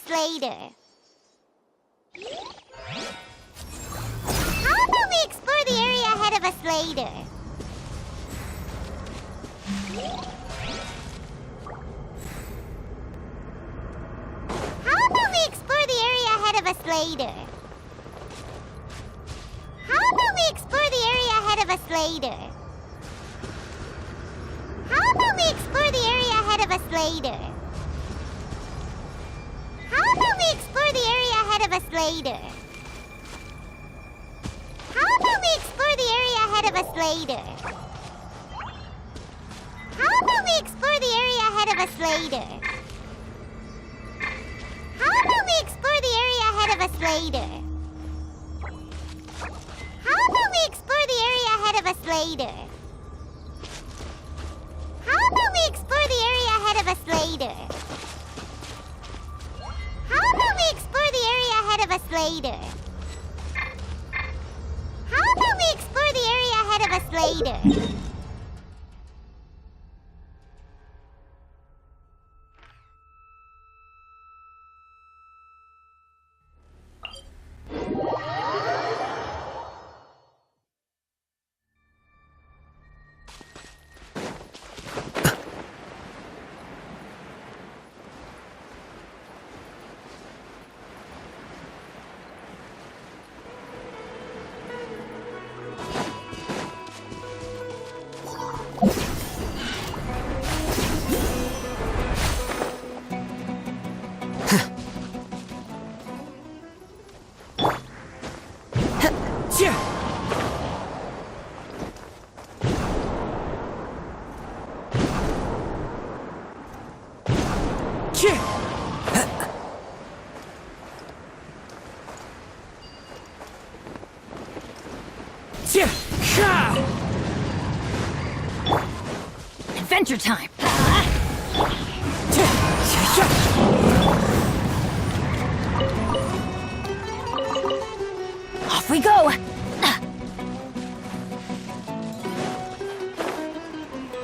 later. How about we explore the area ahead of us later? How about we explore the area ahead of us later? How about we explore the area ahead of us later? How about we explore the area ahead of us later? How about we explore the area ahead of us later? How about we explore the area ahead of us later? How about we explore the area ahead of us later? How about we explore the area ahead of us later? How about we explore the area ahead of us later? How about we explore the area ahead of us later? How about we explore the area ahead of us later? How about we explore the area ahead of us later? Adventure time! Off we go!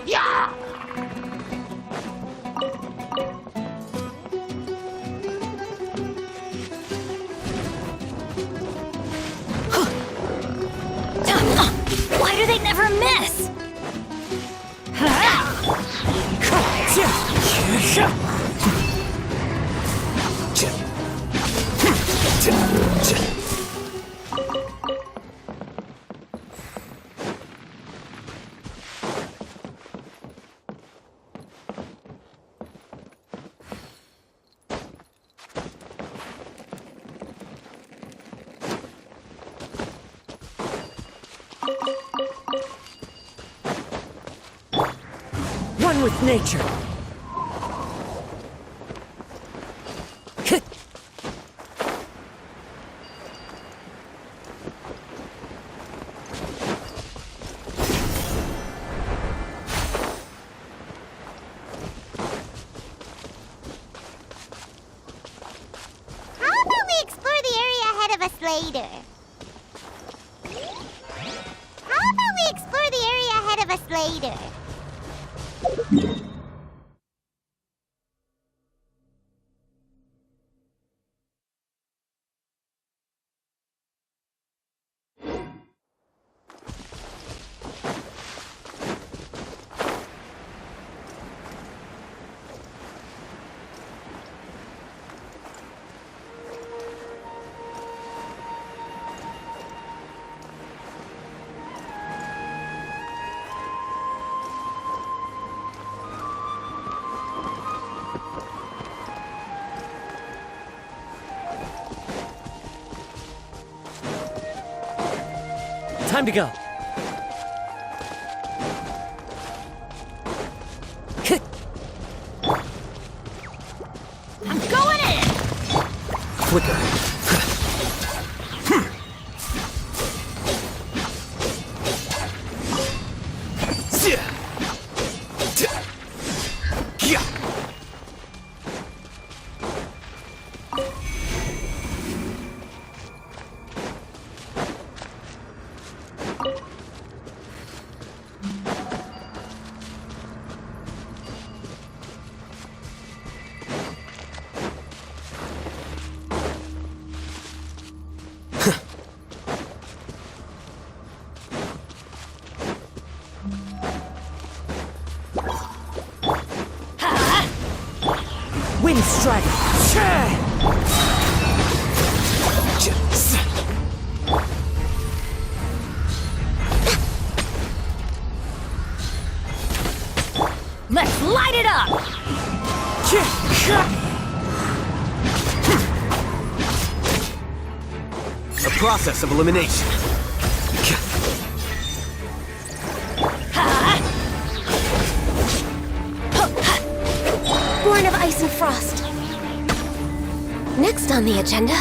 Yeah! Why do they never miss? One with nature. How about we explore the area ahead of us later? How about we explore the area ahead of us later? Time to go. I'm going in! Quicker. Lightning strike! Let's light it up! A process of elimination. Born of ice and frost. Next on the agenda...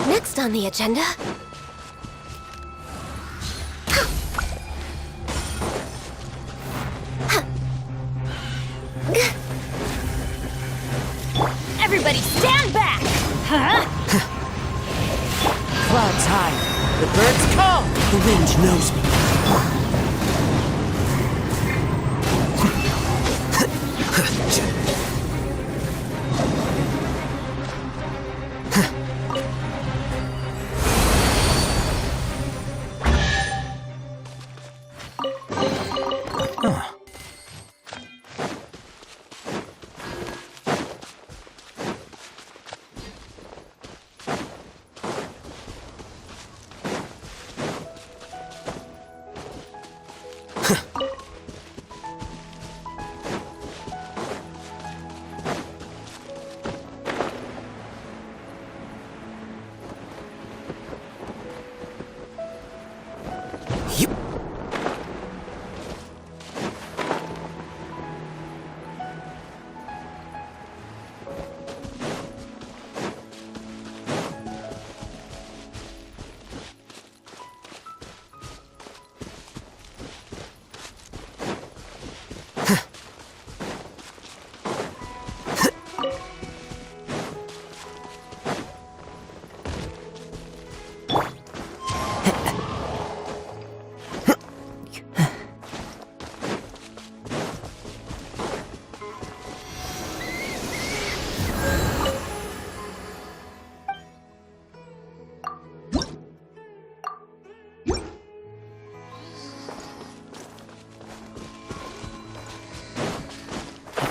Next on the agenda... Everybody stand back! Huh? Clouds high. The birds call. The wind knows me.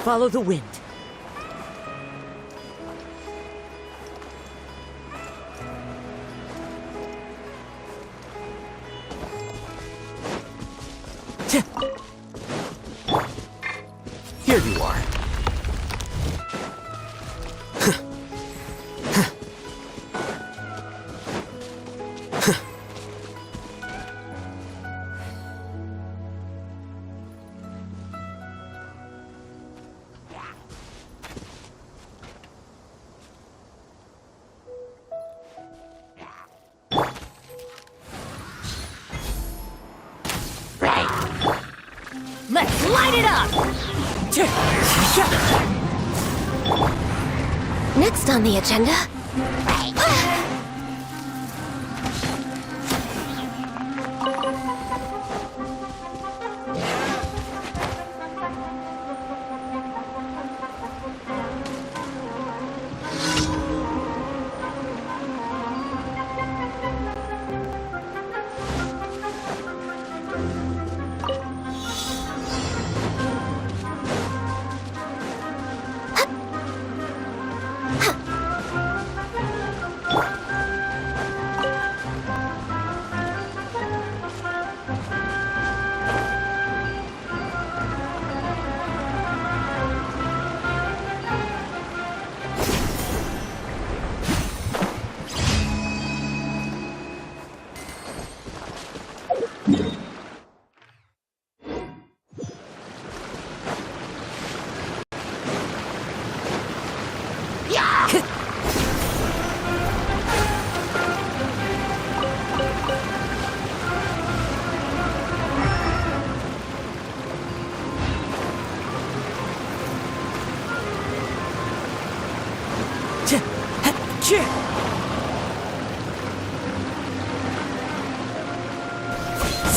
Follow the wind. Here you are. Let's light it up! Next on the agenda...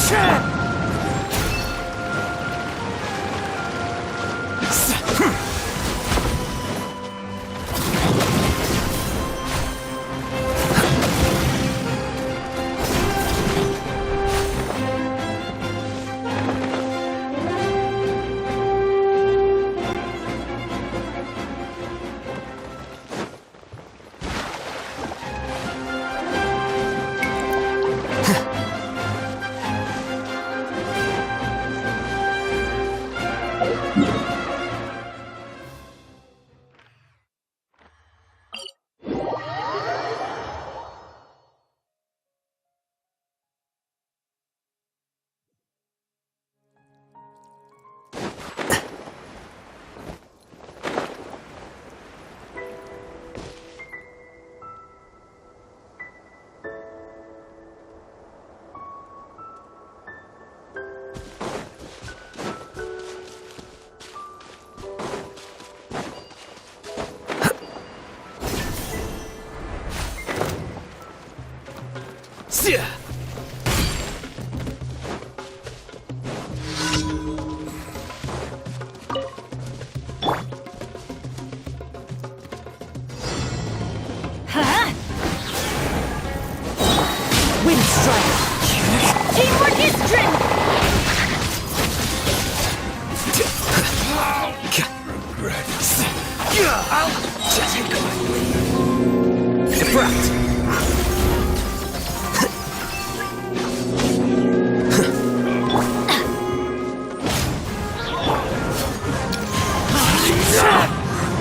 Huh? Wind strike! Teamwork is strength! Deflect!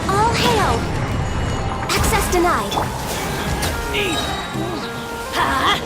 All hail! Access denied. Huh?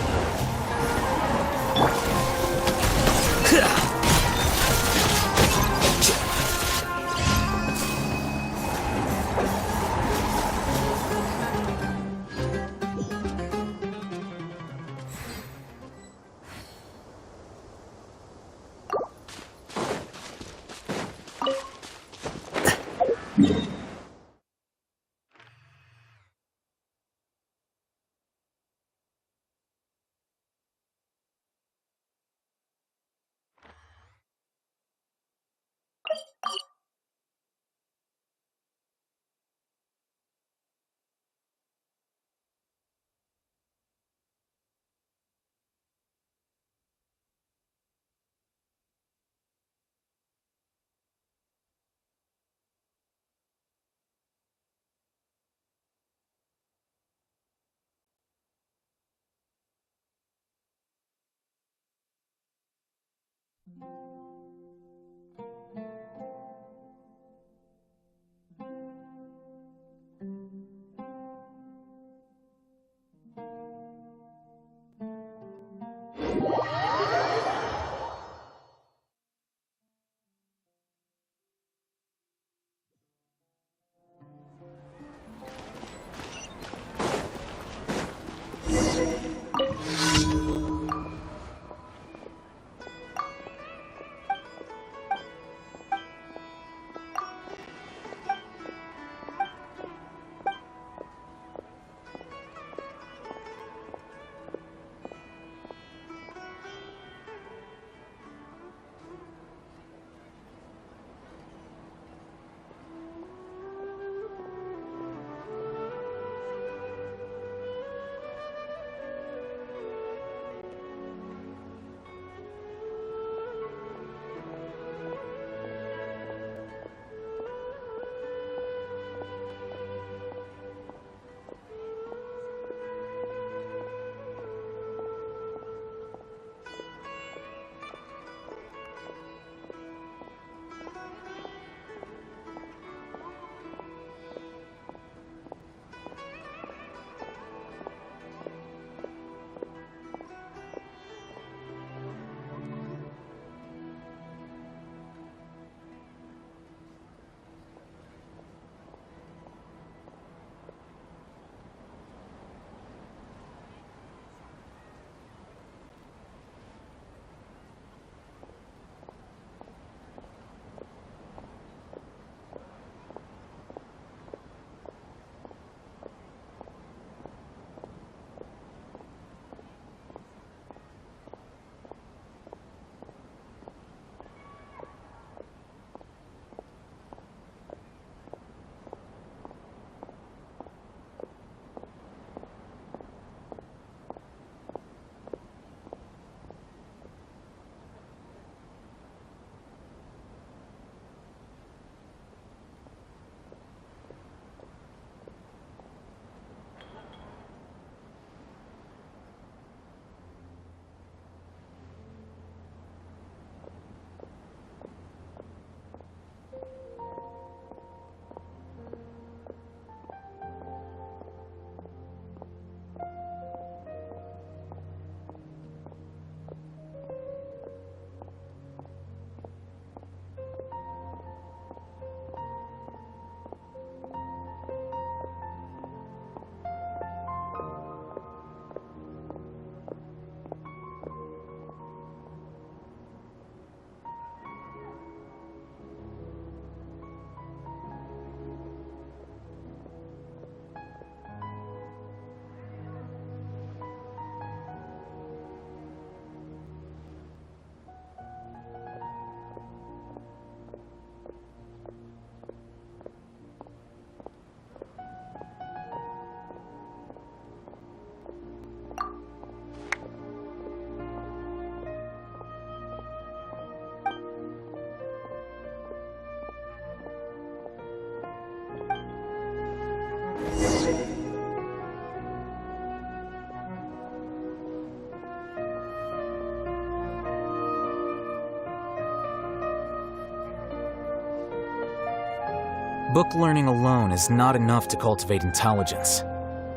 Book learning alone is not enough to cultivate intelligence.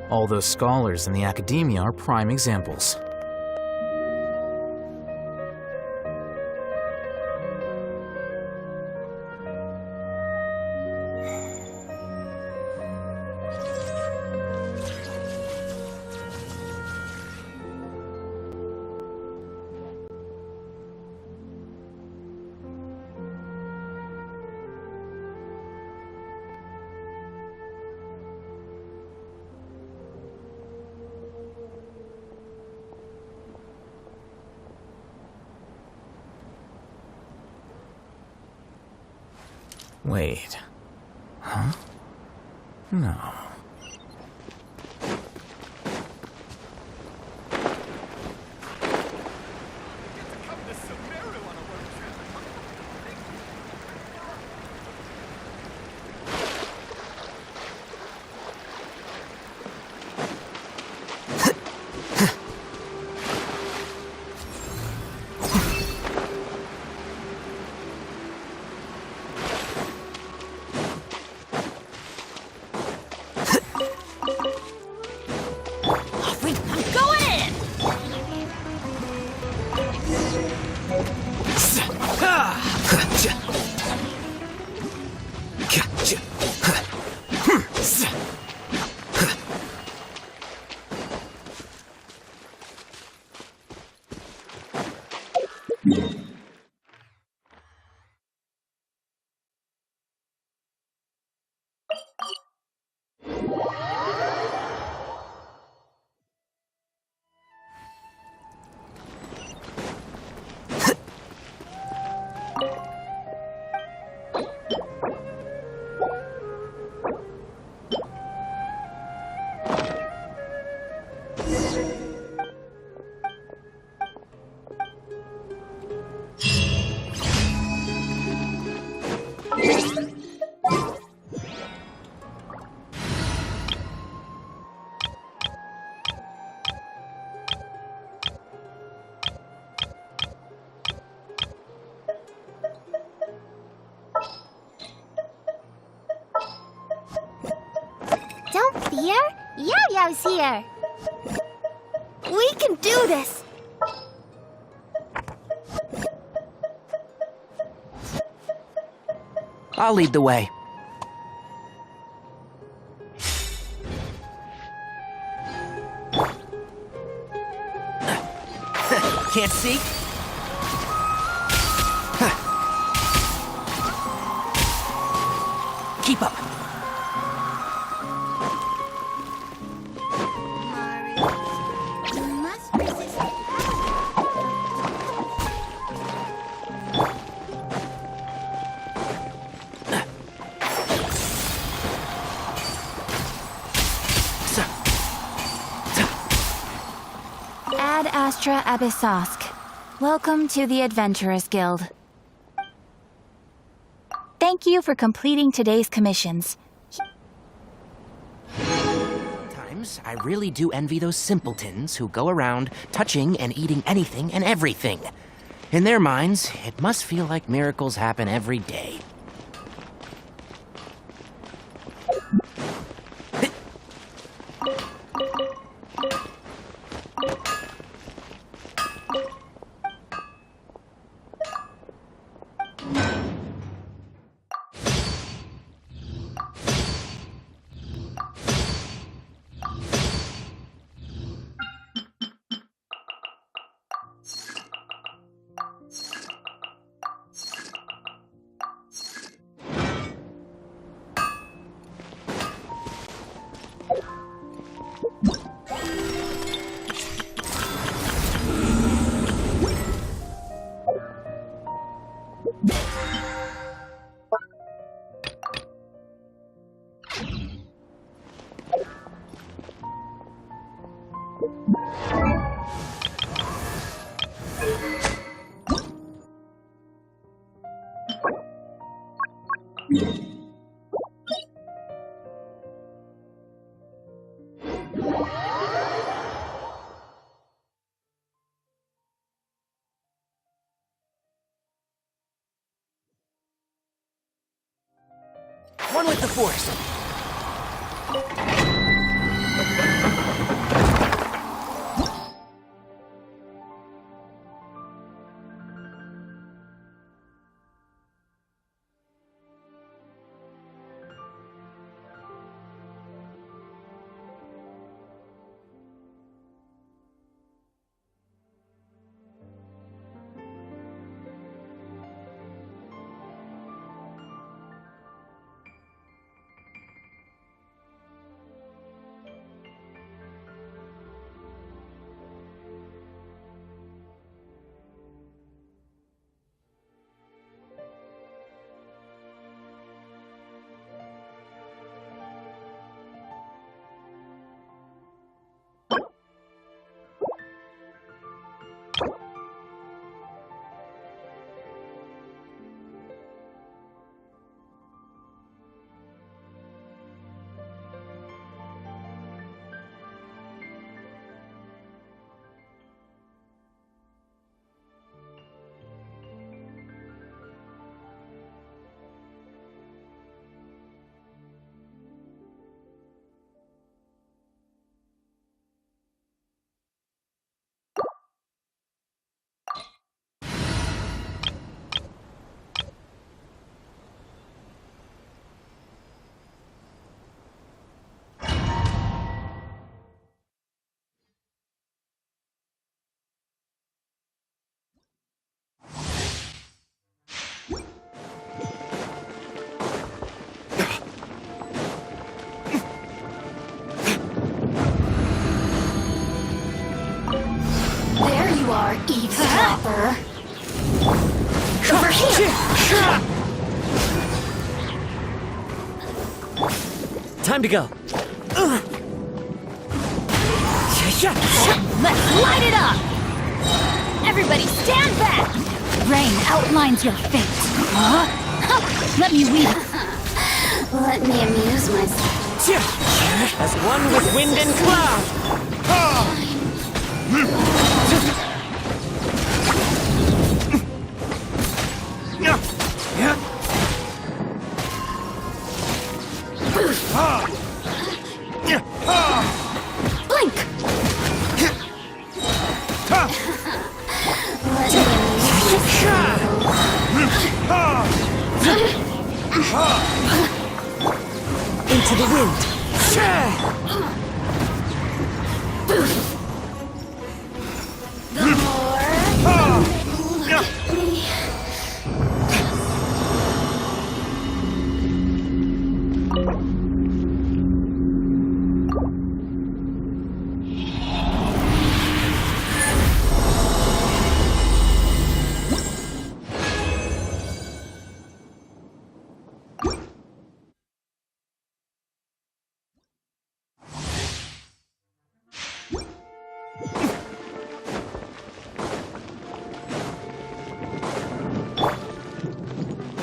All those scholars in the academia are prime examples. Wait. Huh? No. Don't fear. Yo-Yo's here. We can do this! I'll lead the way. Can't see? Keep up. You must resist. Ad Astra Abyssosk. Welcome to the Adventurers Guild. Thank you for completing today's commissions. Sometimes I really do envy those simpletons who go around touching and eating anything and everything. In their minds, it must feel like miracles happen every day. One with the Force. There you are, eavesdropper. Over here! Time to go. Let's light it up! Everybody stand back! Rain outlines your fate. Huh? Let me weave it. Let me amuse myself. As one with wind and cloud. Blink! Let me amuse myself. Into the wind. The more look at me.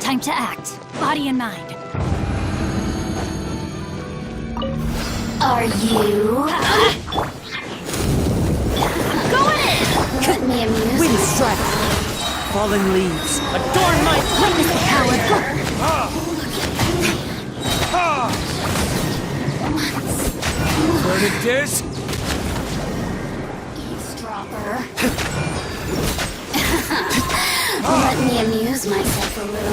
Time to act, body and mind. Are you? Go in! Let me amuse Wind myself. strike. Falling leaves. Adorn my Witness the power. burning disc. Eavesdropper. Let me amuse myself a little.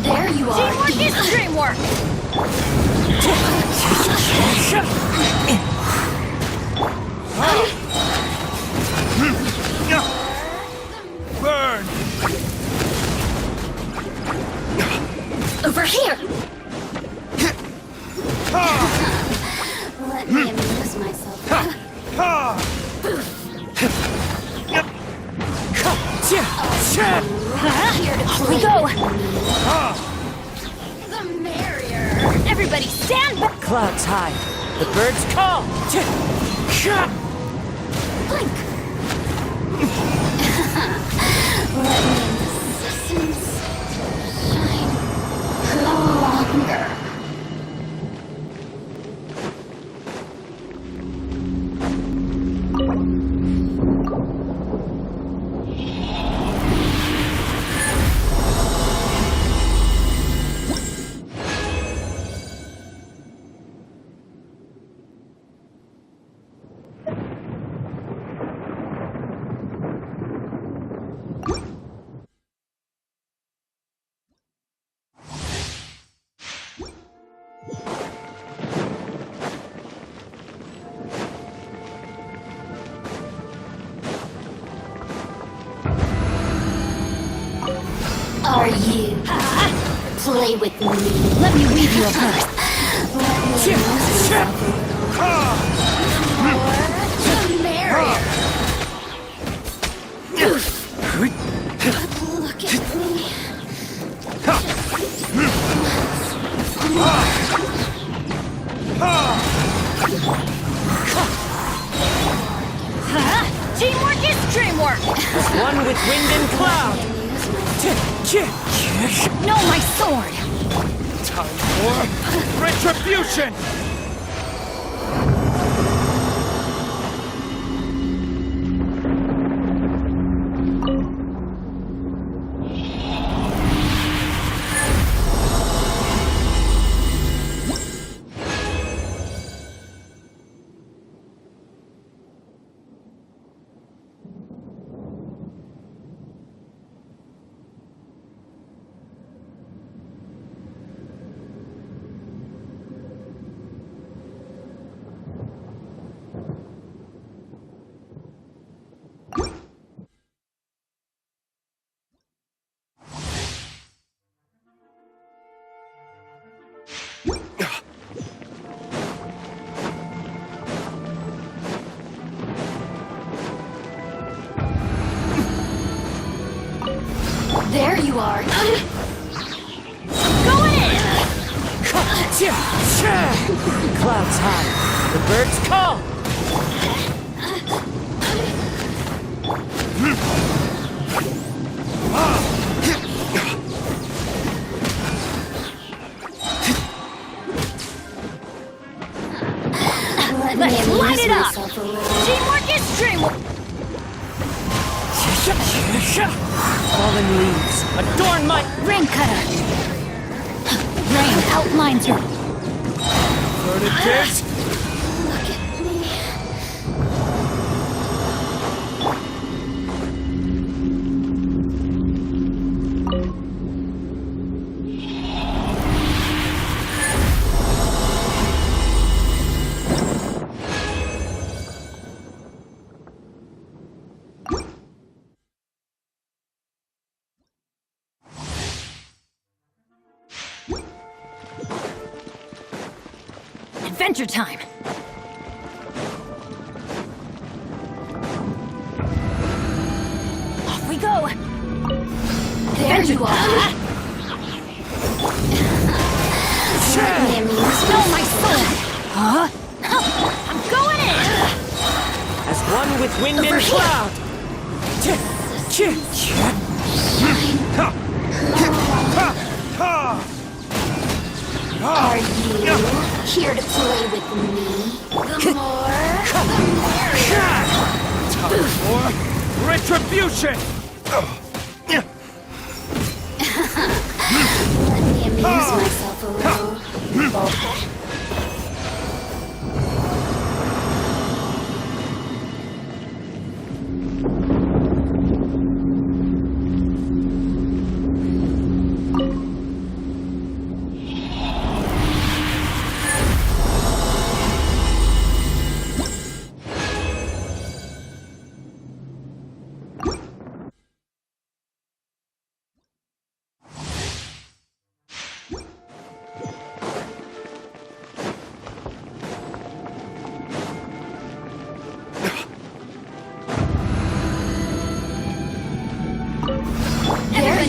There you are. Teamwork is dreamwork. Burn! Over here. Let me amuse myself. Off we go! The merrier! Everybody stand back! Clouds high. The birds call. Blink! Let me in the systems shine no longer. Are you? Play with me. Let me weave you a verse. The merrier. Look at me. Teamwork is dreamwork! As one with wind and cloud. No, my sword! Time for retribution! There you are. Going in! Clouds high. The birds call. Let's light it up! Teamwork is dreamwork! Fallen leaves adorn my Rain cutter! Rain outlines your... Heard it, kids? Look at me. Adventure time! Off we go! There you are. Let me amuse No, my sword! Huh? I'm going in! as one with wind and cloud. Are you here to play with me? The more, the merrier. Time for retribution! Let me amuse myself a little.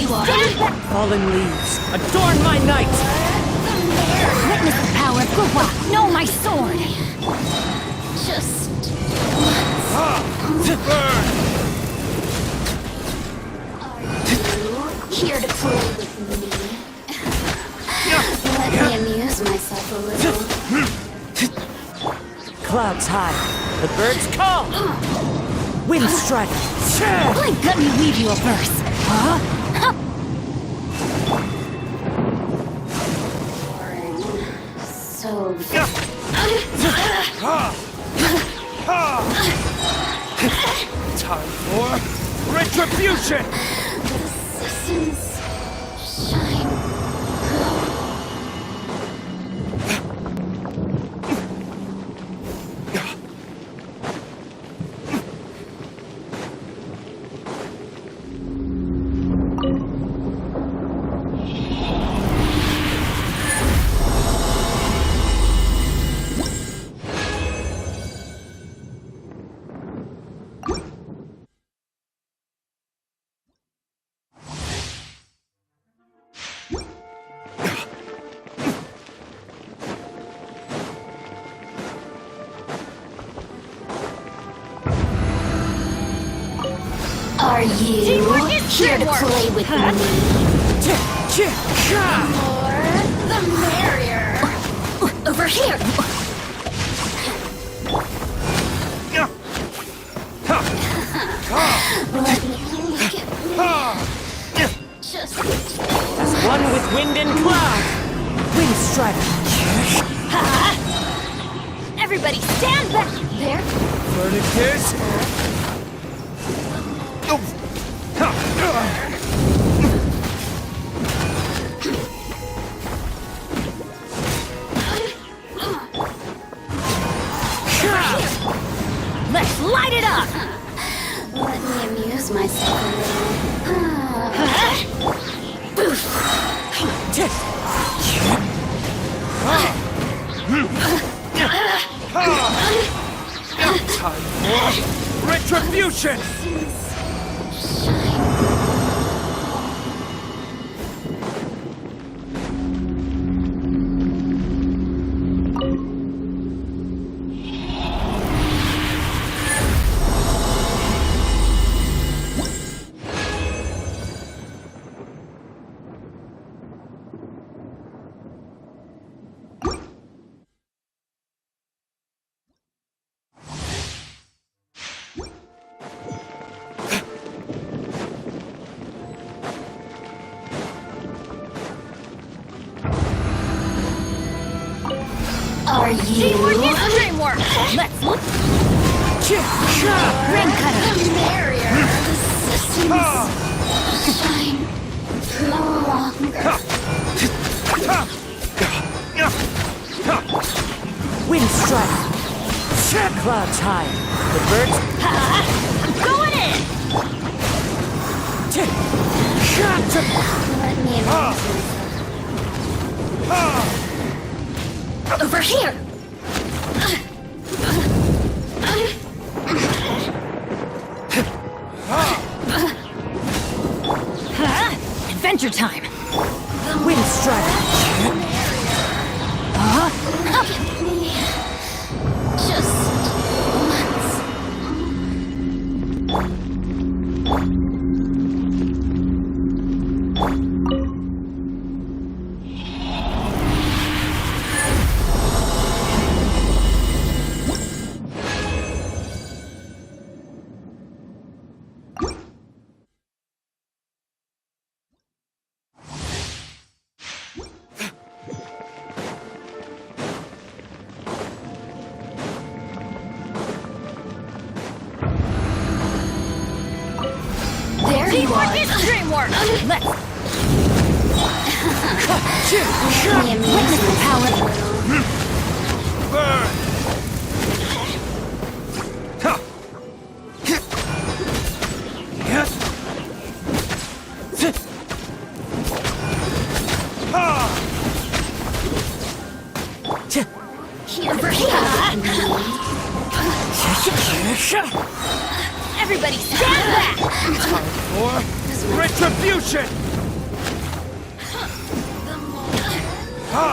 stand back! Fallen leaves, adorn my night! Witness the power of Gurwa! Know my sword! Just Burn! here to play with me. Let me amuse myself a little. Clouds high, the birds call! Wind strike! Blink, let me weave you a verse. Huh? So... Time for retribution! Assassins shine. Are you Teamwork is here to teamwork. play with me? More, the merrier. Over here. Let me look at me. Just As one with wind and cloud! Wind strike! everybody stand back. There. Verticus! Let's light it up. Let me amuse myself a little. Time for retribution! Are you? Teamwork is dreamwork! Let's look. Ring cutter. The merrier. Assassins shine no longer. Wind strike! Clouds high, the birds... I'm going in. Let me amuse myself. Over here. Adventure time. Wind strike! Look at me. Just once. There you are. Teamwork is dreamwork! Let's. Let me amuse the power. Burn! Here, over here. Everybody stand back. For retribution! Get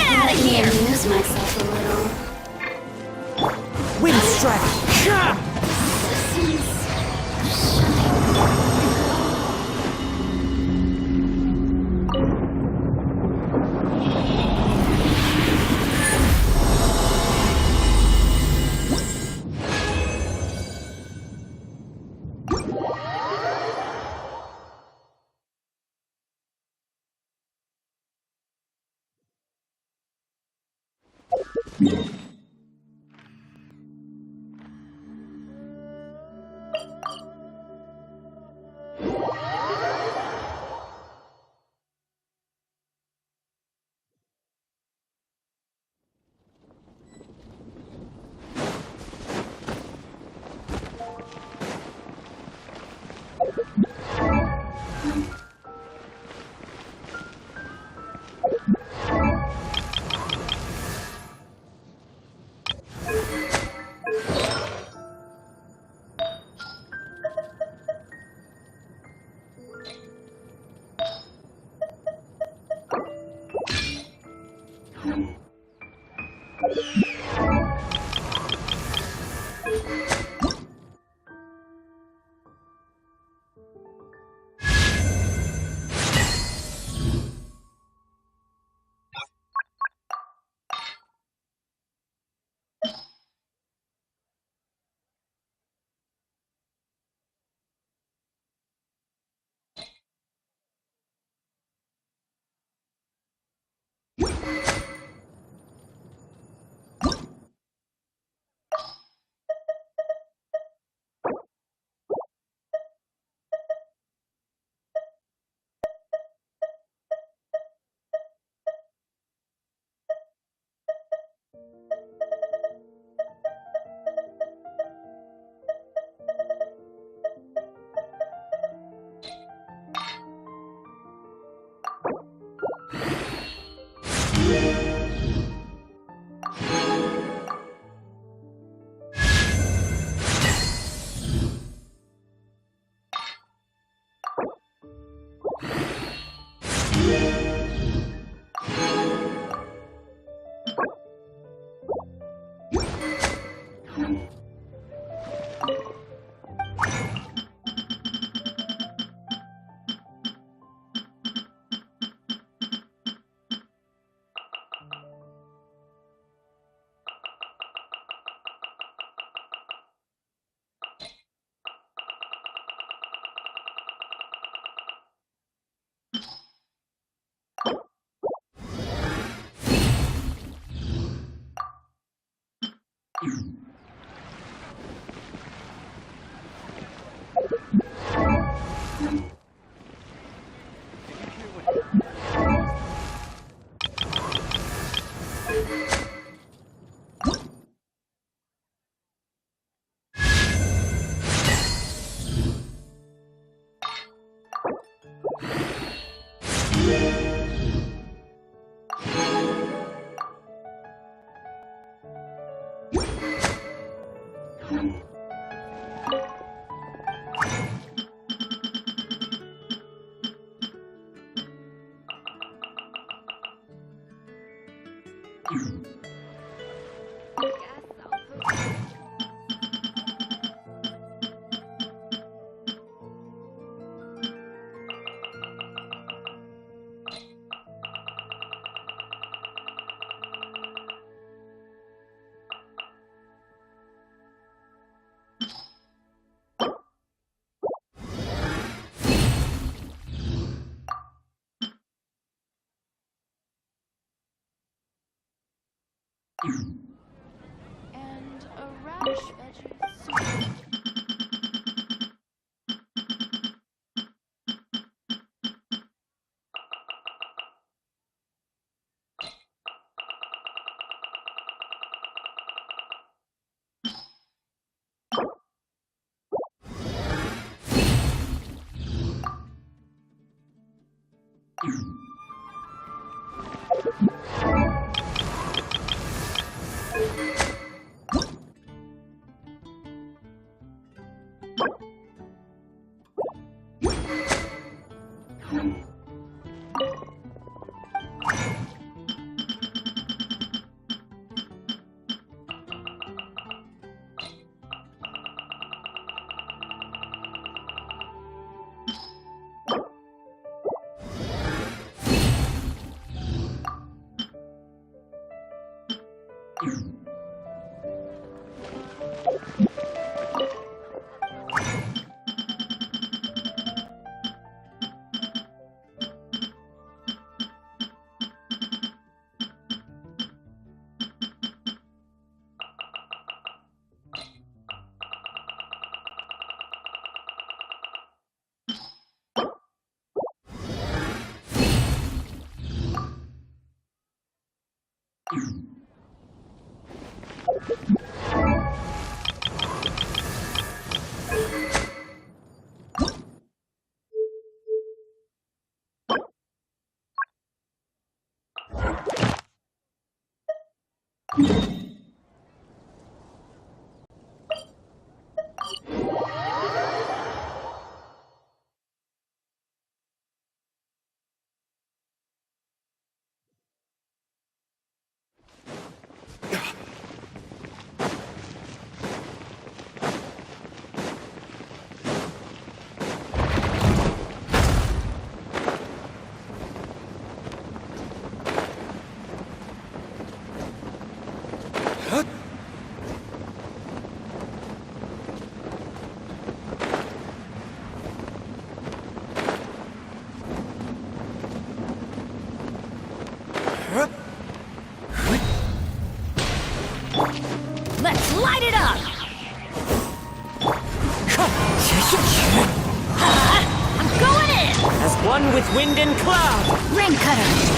out of here! Amuse myself a little. Wind strike! And a radish veggie soup. Let's light it up! I'm going in! As one with wind and cloud! Rain cutter!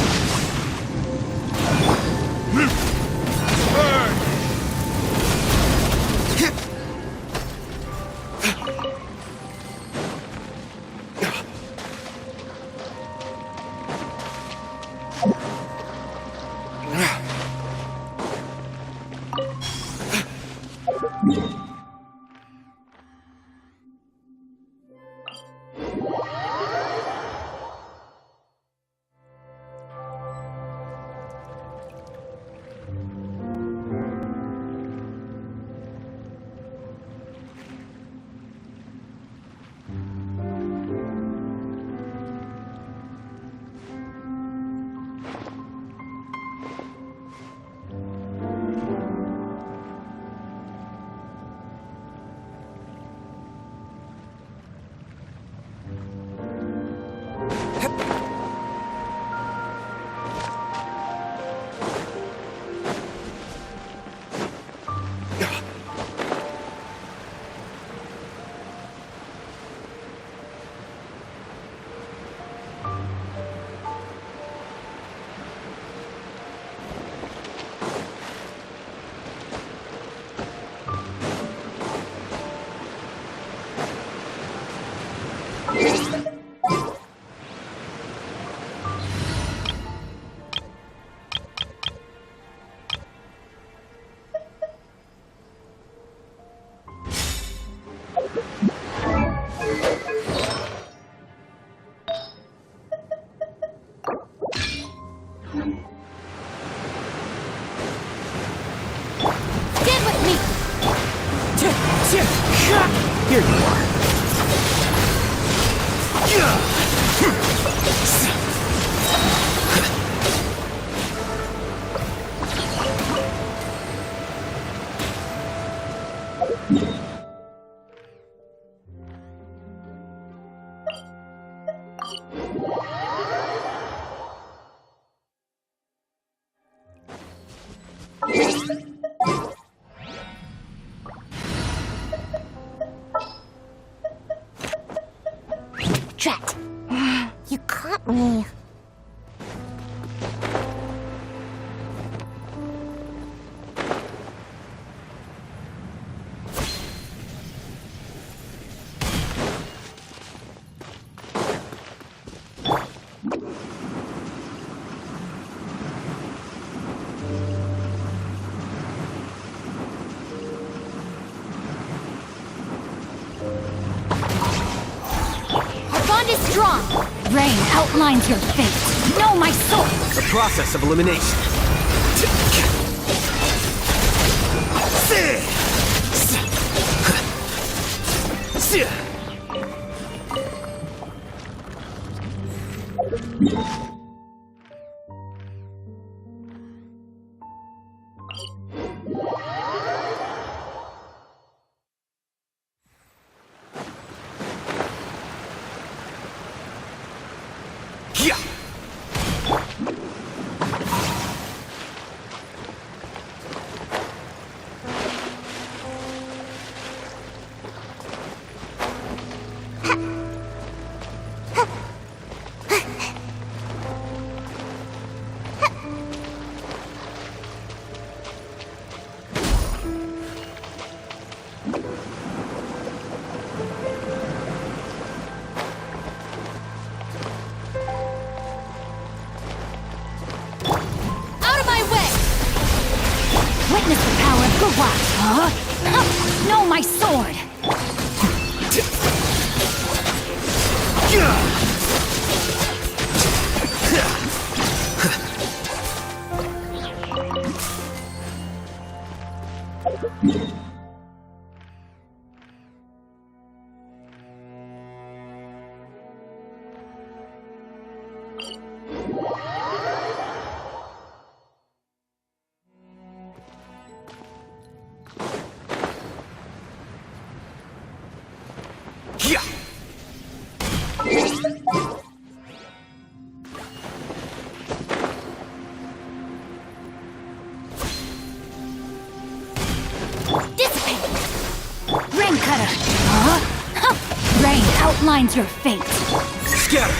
Get with me! Here you are. Drat. You caught me. Our bond is strong. Rain outlines your fate. Know my sword. The process of elimination. Out of my way! Witness the power of the watch. Huh? Know my sword. Dissipate! Rain cutter! Rain outlines your fate. Scatter!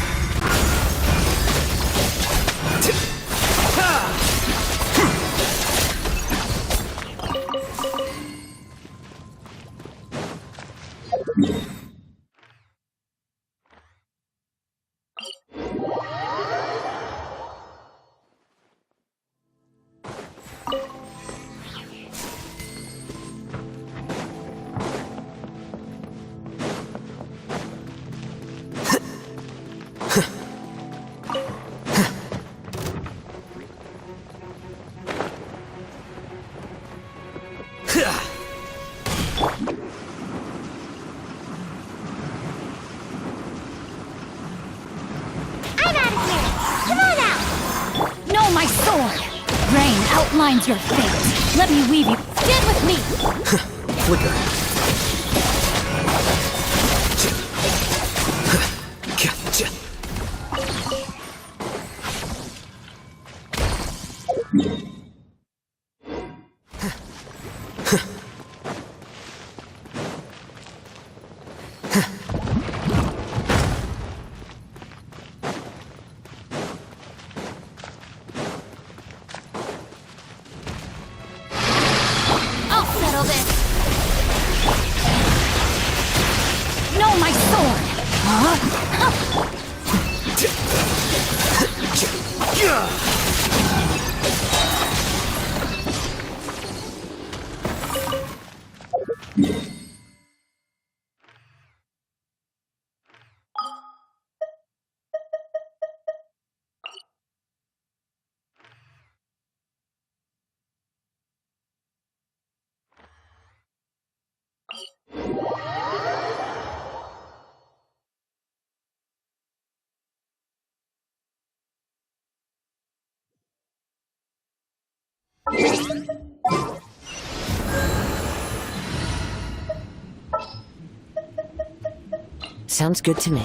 I'm out of here! Come on out! Know my sword! Rain outlines your fate. Let me weave you. Stand with me! Flicker. I'll settle this. Know my sword! Sounds good to me.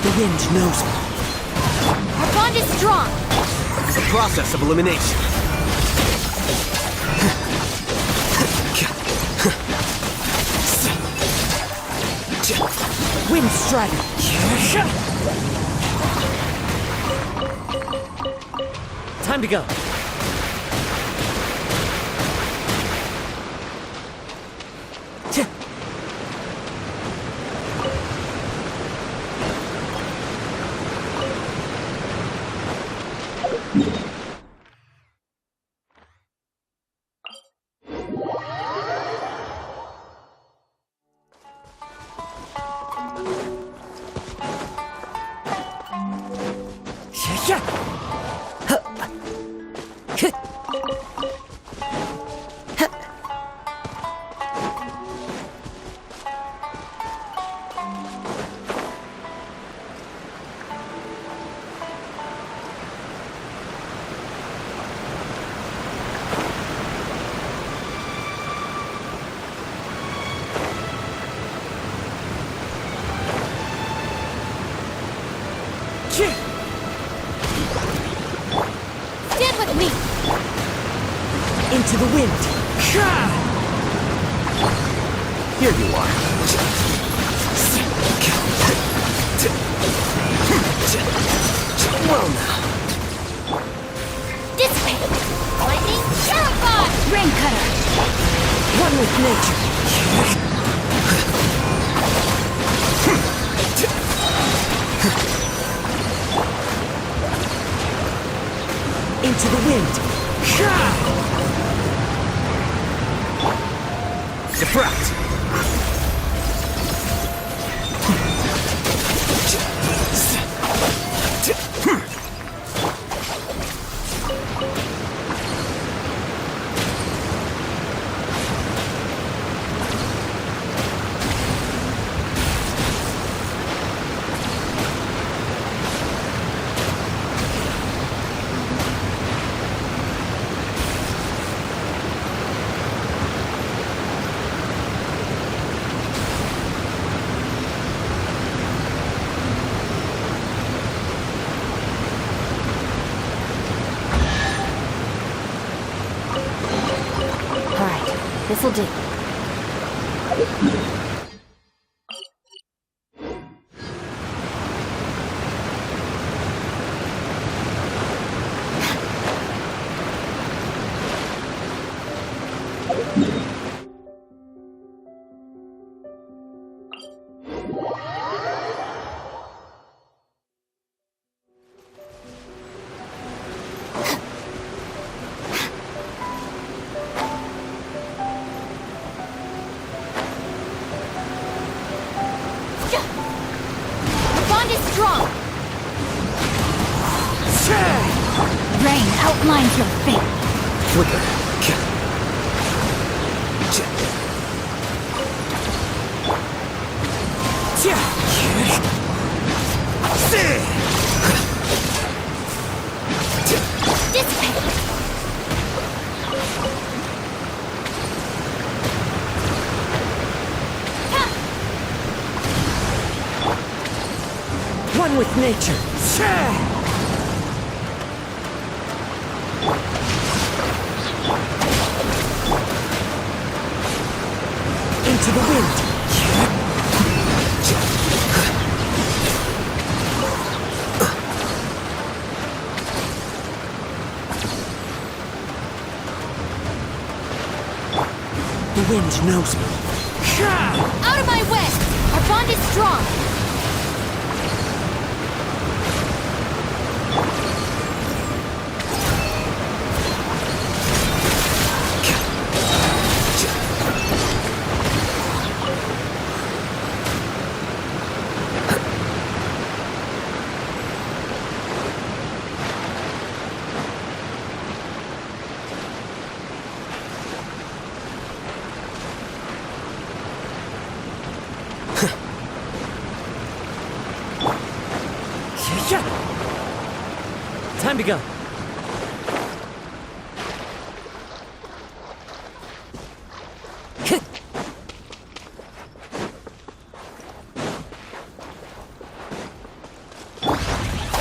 The wind knows me. Our bond is strong. The process of elimination. Wind Strider. Time to go. Stand with me. Into the wind. Here you are. Well now. Dissipate. Lightning terrified. Rain cutter. One with nature. Into the wind. Defract. This'll do. Strong! Rain outlines your fate. Flicker. Dissipate! One with nature. Into the wind. The wind knows me. Out of my way! Our bond is strong! Time to go.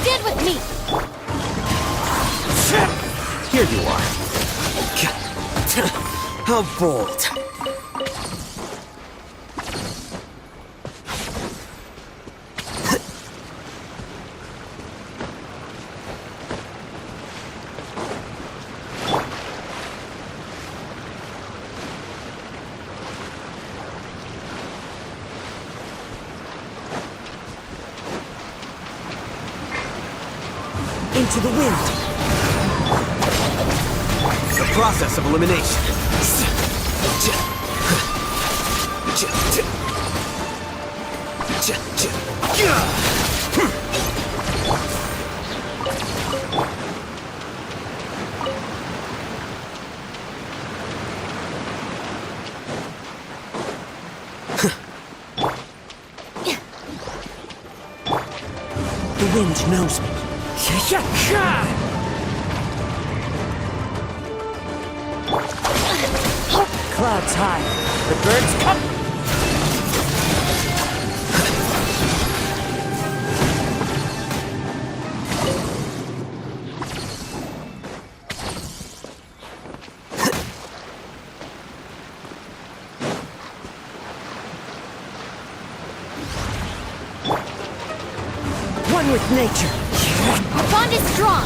Stand with me! Here you are. How bold. Into the wind. The process of elimination. The wind knows me. Clouds high. The birds come. One with nature. Our bond is strong!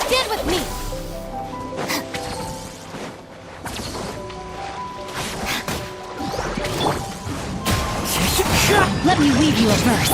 Stand with me! Let me weave you a verse.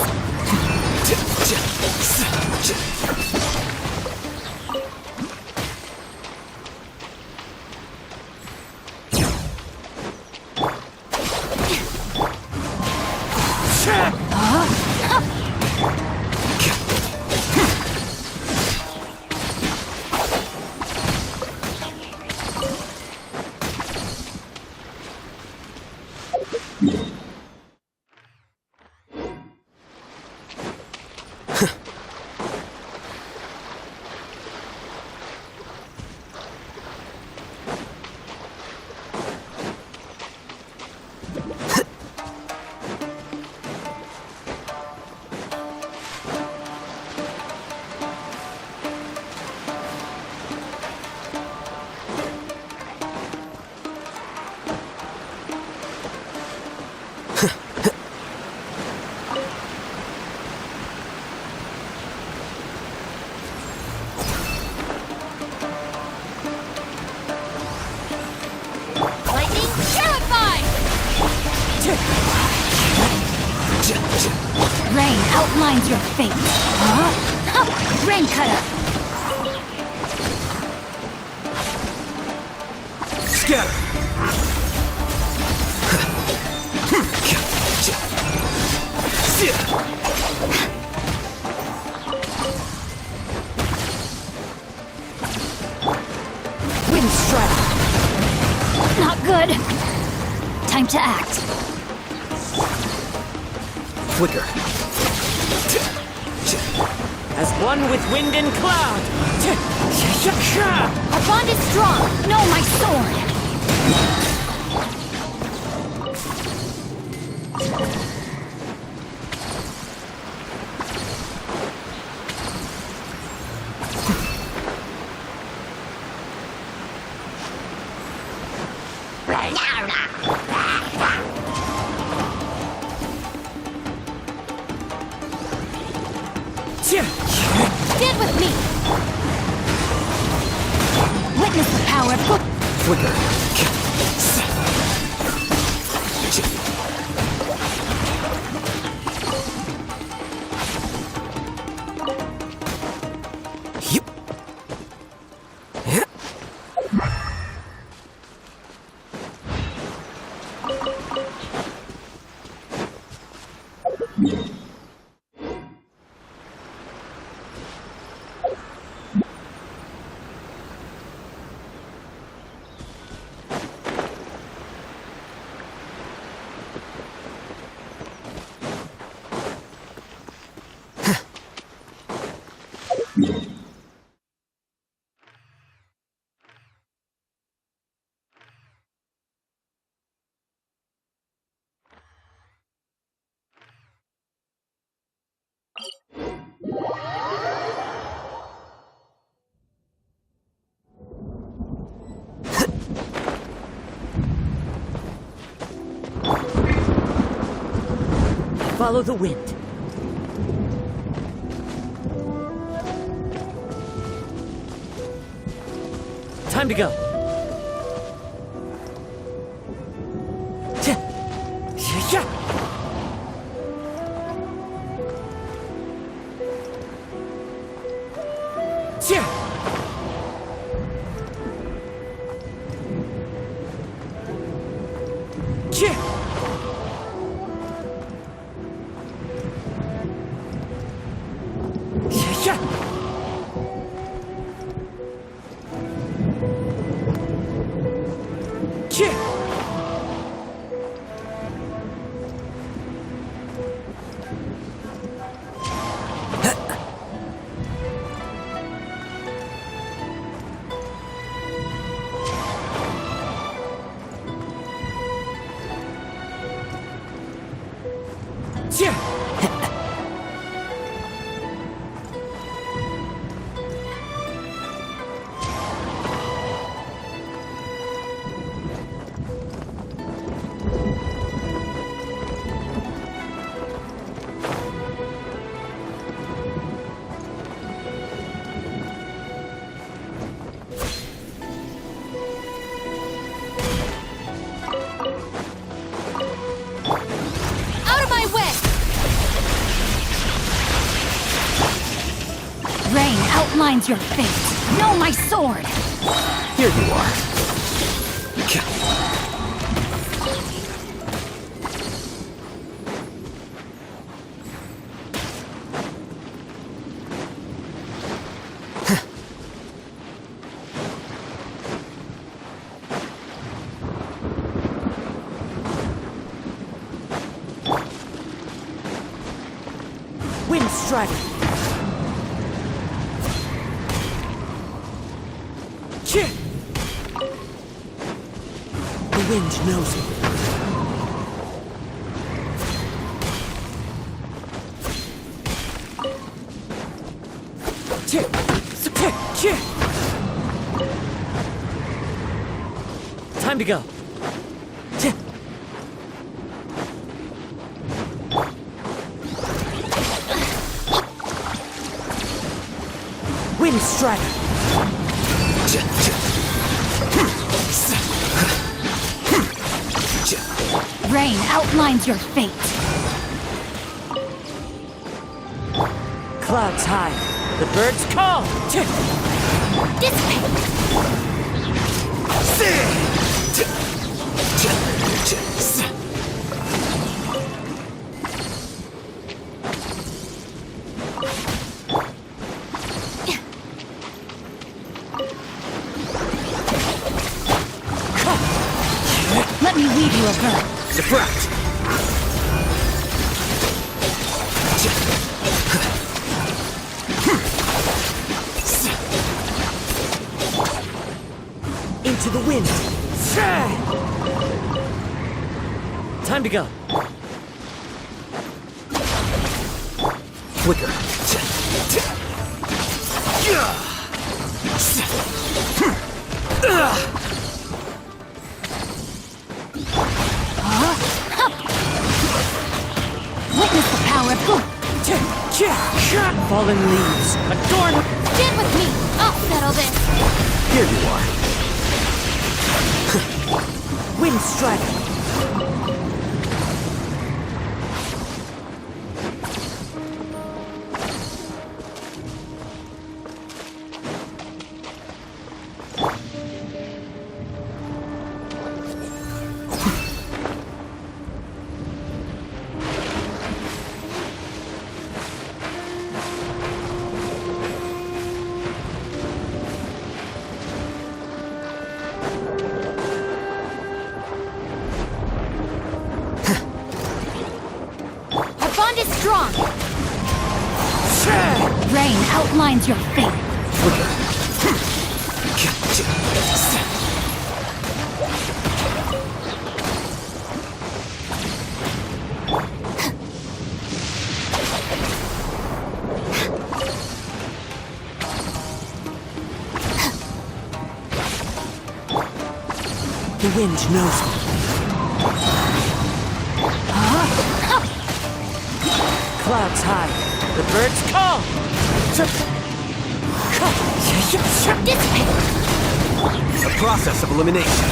Lightning terrified! Rain outlines your fate. Rain cutter! Scatter! Wind strike! Not good. Time to act. Flicker. As one with wind and cloud! Our bond is strong. No, my sword. Stand with me. Witness the power of Flicker. Follow the wind. Time to go. Out of my way! Rain outlines your fate. Know my sword. Here you are. Wind strike. The wind knows it. Time to go. Wind strike. Rain outlines your fate. Clouds high. The birds call. Dissipate. Let me weave you a verb. Diffract! Into the wind! Time to go! Flicker! Witness the power of good. Fallen leaves! Adorn! Stand with me. I'll settle this. Here you are! Wind strike! Our bond is strong. Rain outlines your fate. The wind knows me. Clouds high. The birds call. Dissipate. A process of elimination.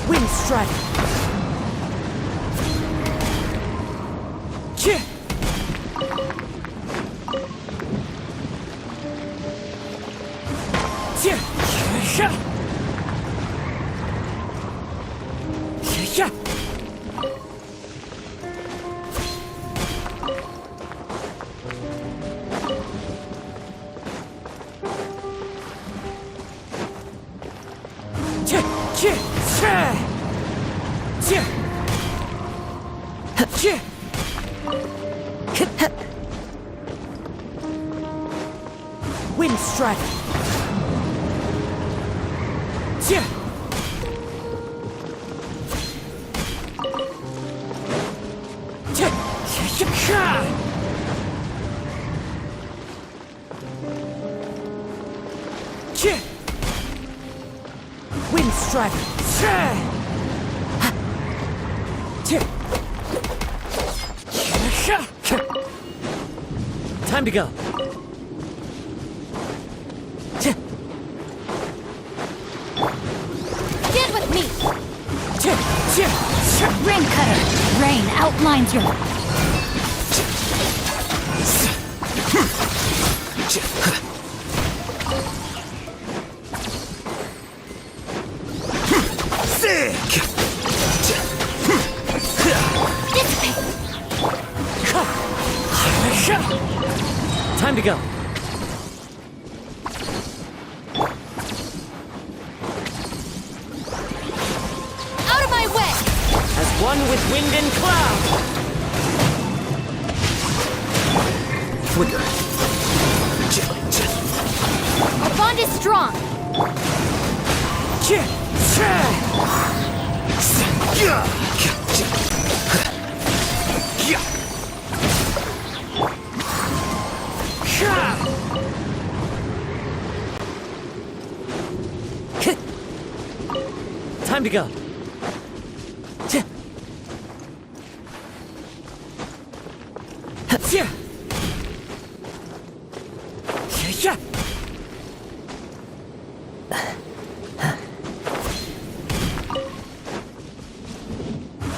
Wind strike! Wind strike! Wind strike! Time to go! Stand with me. Rain cutter. Rain outlines your. Time to go! Out of my way. As one with wind and cloud! Flicker! Our bond is strong. Time to go.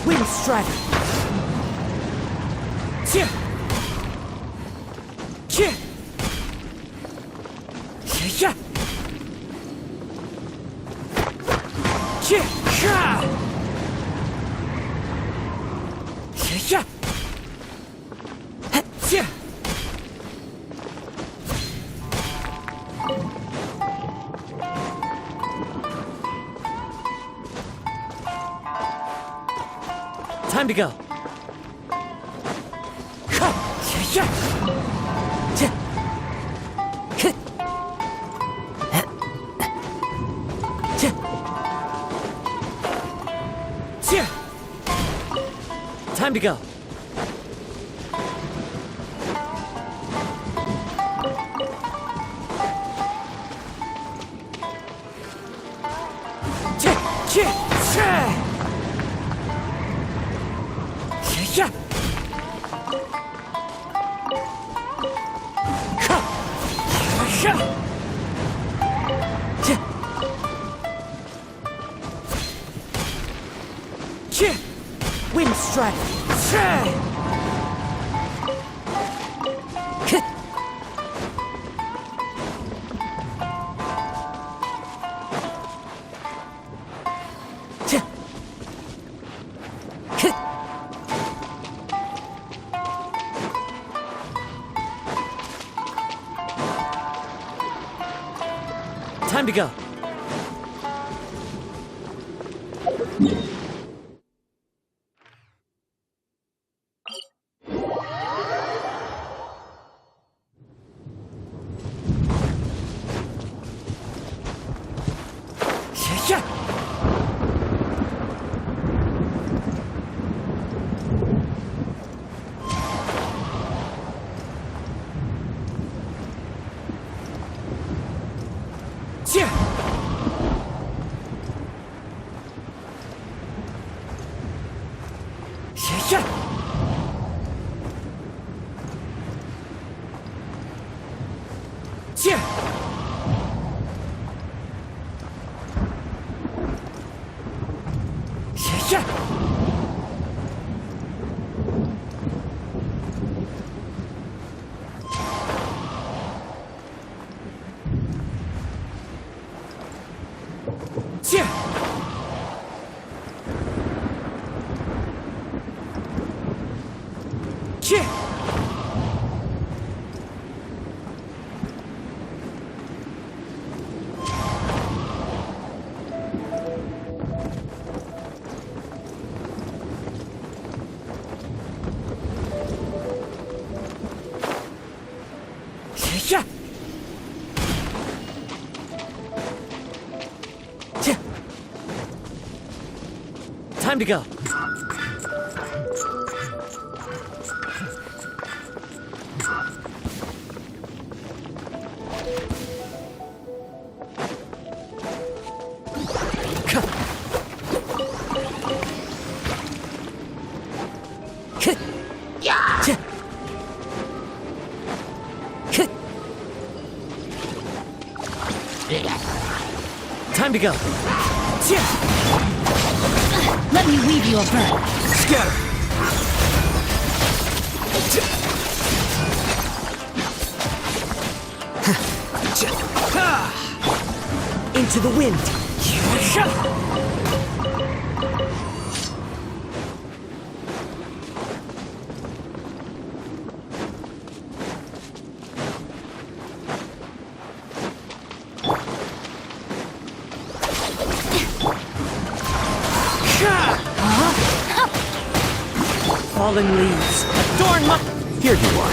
Wind Strider. Time to go. Time to go. Wind Strider. Time to go. Time to go. Time to go. Let me weave you a bird. Scatter. Into the wind. Fallen leaves. Adorn my... Here you are.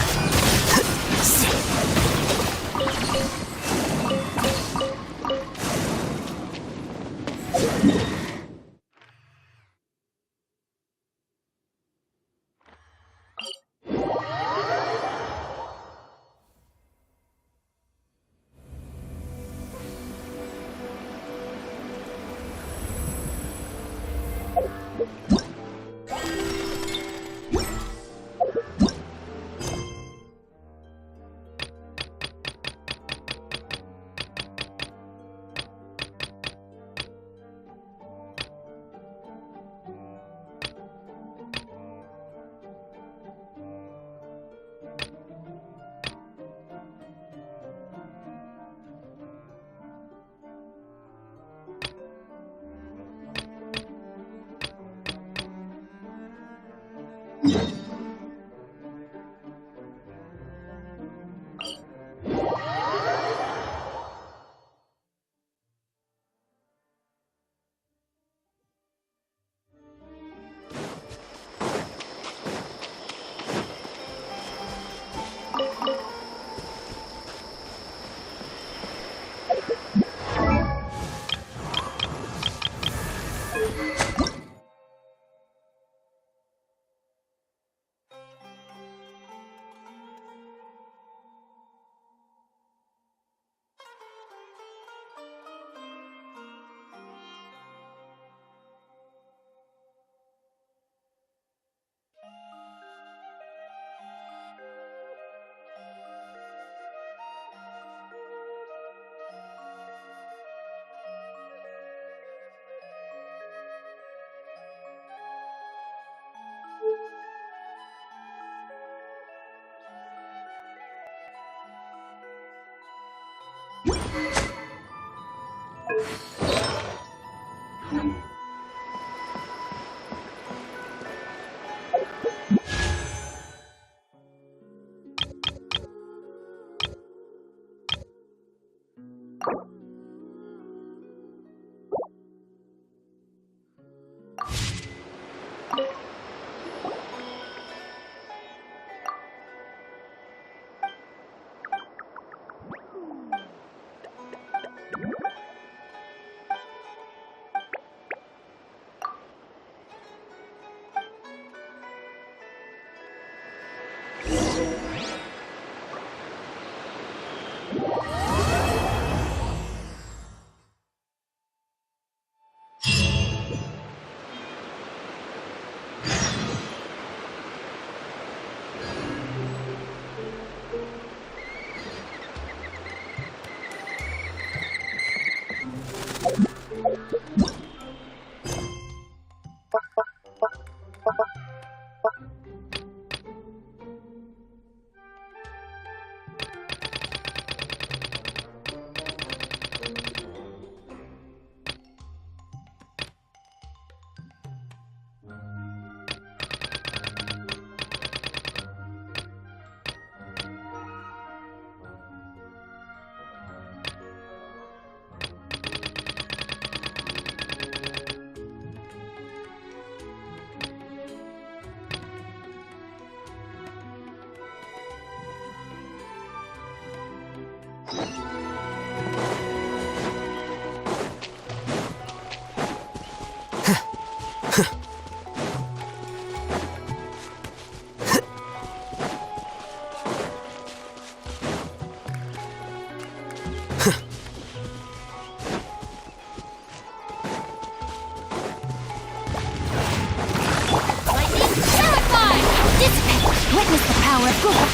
Witness the power of Google.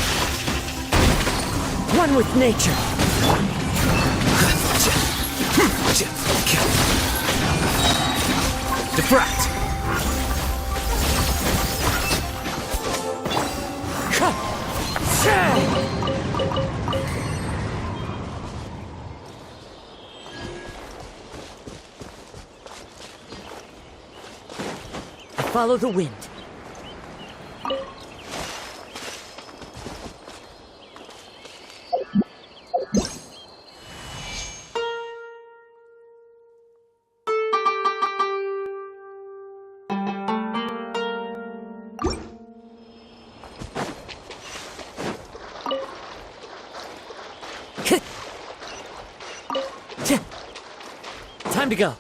One with nature. Diffract! Follow the wind. Time to go.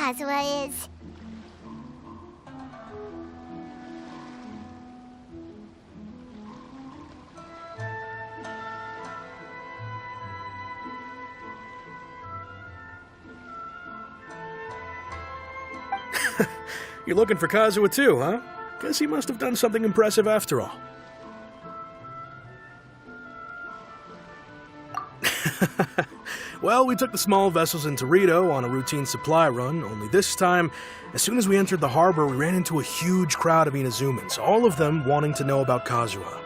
Kazuha is. You're looking for Kazuha too, huh? Guess he must have done something impressive after all. Well, we took the small vessels into Rito on a routine supply run, only this time, as soon as we entered the harbor, we ran into a huge crowd of Inazumans, all of them wanting to know about Kazuha.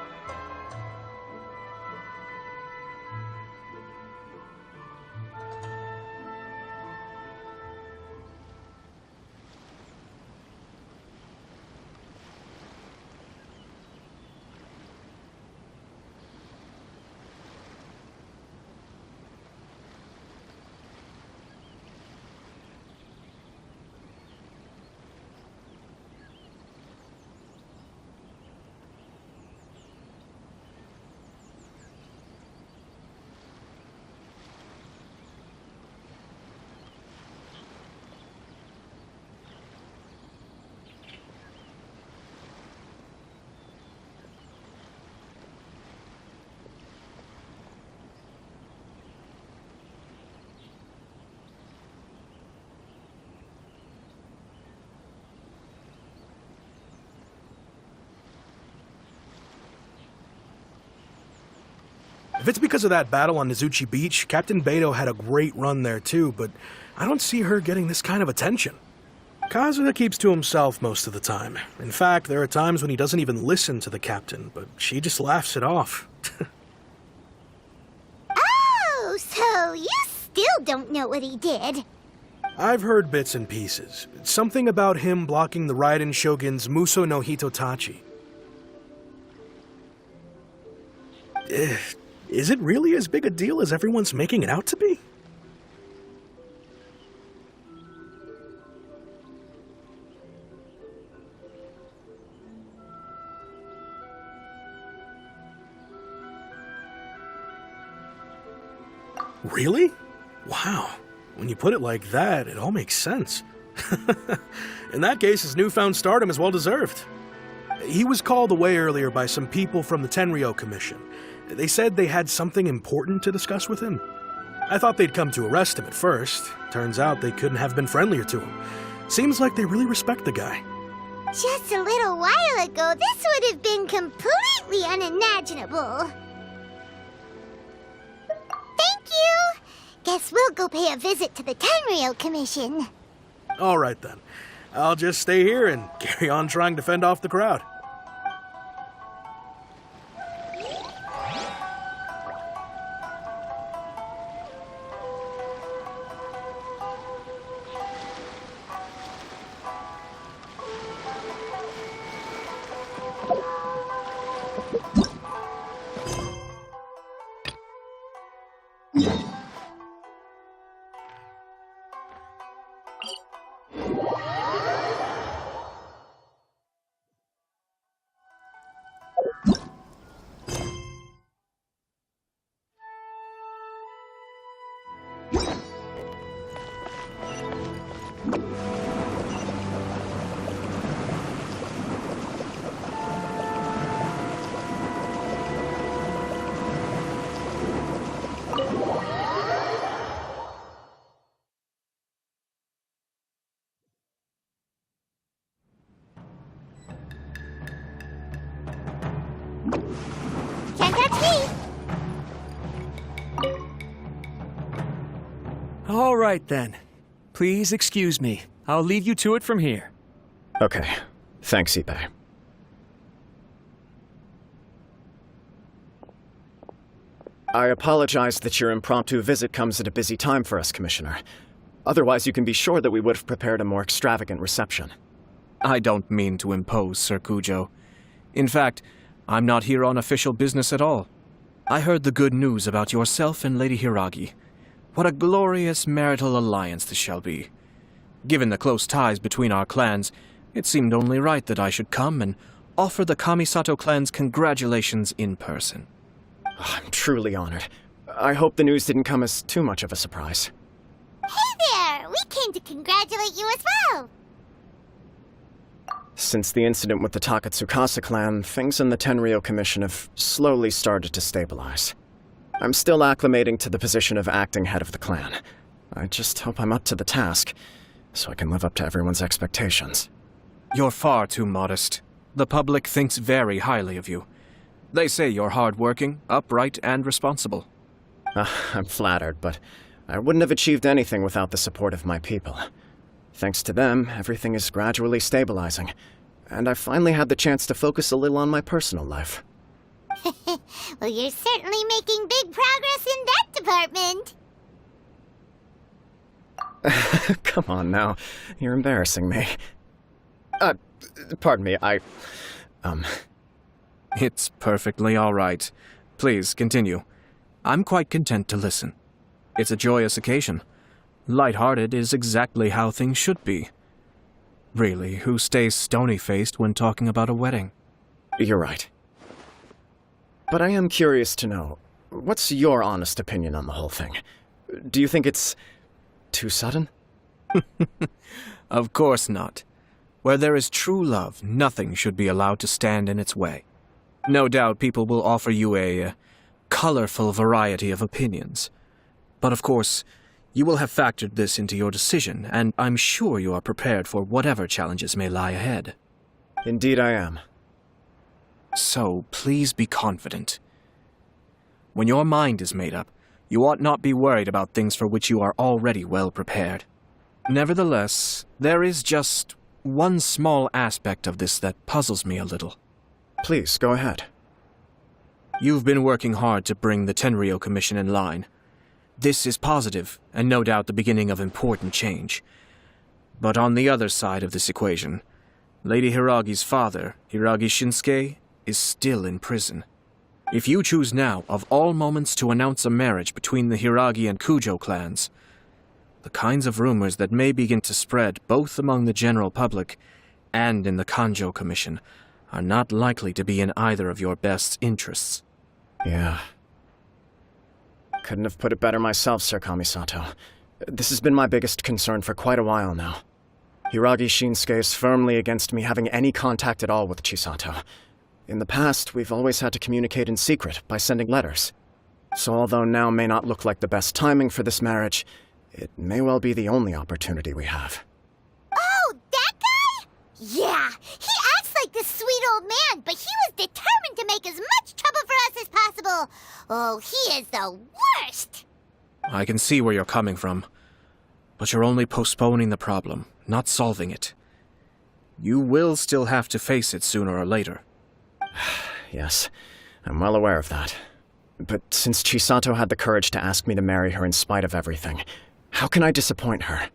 If it's because of that battle on Nizuchi Beach, Captain Beto had a great run there too, but I don't see her getting this kind of attention. Kazuha keeps to himself most of the time. In fact, there are times when he doesn't even listen to the captain, but she just laughs it off. Oh, so you still don't know what he did? I've heard bits and pieces. Something about him blocking the Raiden Shogun's Muso no Hitotachi. Is it really as big a deal as everyone's making it out to be? Really? Wow. When you put it like that, it all makes sense. In that case, his newfound stardom is well deserved. He was called away earlier by some people from the Tenryou Commission. They said they had something important to discuss with him. I thought they'd come to arrest him at first. Turns out they couldn't have been friendlier to him. Seems like they really respect the guy. Just a little while ago, this would have been completely unimaginable. Thank you! Guess we'll go pay a visit to the Tenryou Commission. All right then. I'll just stay here and carry on trying to fend off the crowd. Can't touch me! All right, then. Please excuse me. I'll leave you to it from here. Okay. Thanks, Ippei. I apologize that your impromptu visit comes at a busy time for us, Commissioner. Otherwise, you can be sure that we would have prepared a more extravagant reception. I don't mean to impose, Sir Kujo. In fact, I'm not here on official business at all. I heard the good news about yourself and Lady Hiragi. What a glorious marital alliance this shall be. Given the close ties between our clans, it seemed only right that I should come and offer the Kamisato clan's congratulations in person. I'm truly honored. I hope the news didn't come as too much of a surprise. Hey there! We came to congratulate you as well! Since the incident with the Takatsukasa clan, things in the Tenryou Commission have slowly started to stabilize. I'm still acclimating to the position of acting head of the clan. I just hope I'm up to the task, so I can live up to everyone's expectations. You're far too modest. The public thinks very highly of you. They say you're hardworking, upright, and responsible. I'm flattered, but I wouldn't have achieved anything without the support of my people. Thanks to them, everything is gradually stabilizing, and I've finally had the chance to focus a little on my personal life. Well, you're certainly making big progress in that department. Come on now, you're embarrassing me. Pardon me, It's perfectly all right. Please, continue. I'm quite content to listen. It's a joyous occasion. Light-hearted is exactly how things should be. Really, who stays stony-faced when talking about a wedding? You're right. But I am curious to know, what's your honest opinion on the whole thing? Do you think it's too sudden? Of course not. Where there is true love, nothing should be allowed to stand in its way. No doubt people will offer you a colorful variety of opinions. But of course, you will have factored this into your decision, and I'm sure you are prepared for whatever challenges may lie ahead. Indeed I am. So, please be confident. When your mind is made up, you ought not be worried about things for which you are already well prepared. Nevertheless, there is just one small aspect of this that puzzles me a little. Please, go ahead. You've been working hard to bring the Tenryou Commission in line. This is positive, and no doubt the beginning of important change. But on the other side of this equation, Lady Hiragi's father, Hiragi Shinsuke, is still in prison. If you choose now, of all moments, to announce a marriage between the Hiragi and Kujo clans, the kinds of rumors that may begin to spread both among the general public and in the Kanjo Commission are not likely to be in either of your best interests. Yeah. Couldn't have put it better myself, Sir Kamisato. This has been my biggest concern for quite a while now. Hiragi Shinsuke is firmly against me having any contact at all with Chisato. In the past, we've always had to communicate in secret by sending letters. So although now may not look like the best timing for this marriage, it may well be the only opportunity we have. Oh, that guy? Yeah, he acts like this sweet old man, but he was determined to make as much trouble for us as possible. Oh, he is the worst! I can see where you're coming from, but you're only postponing the problem, not solving it. You will still have to face it sooner or later. Yes, I'm well aware of that. But since Chisato had the courage to ask me to marry her in spite of everything, how can I disappoint her?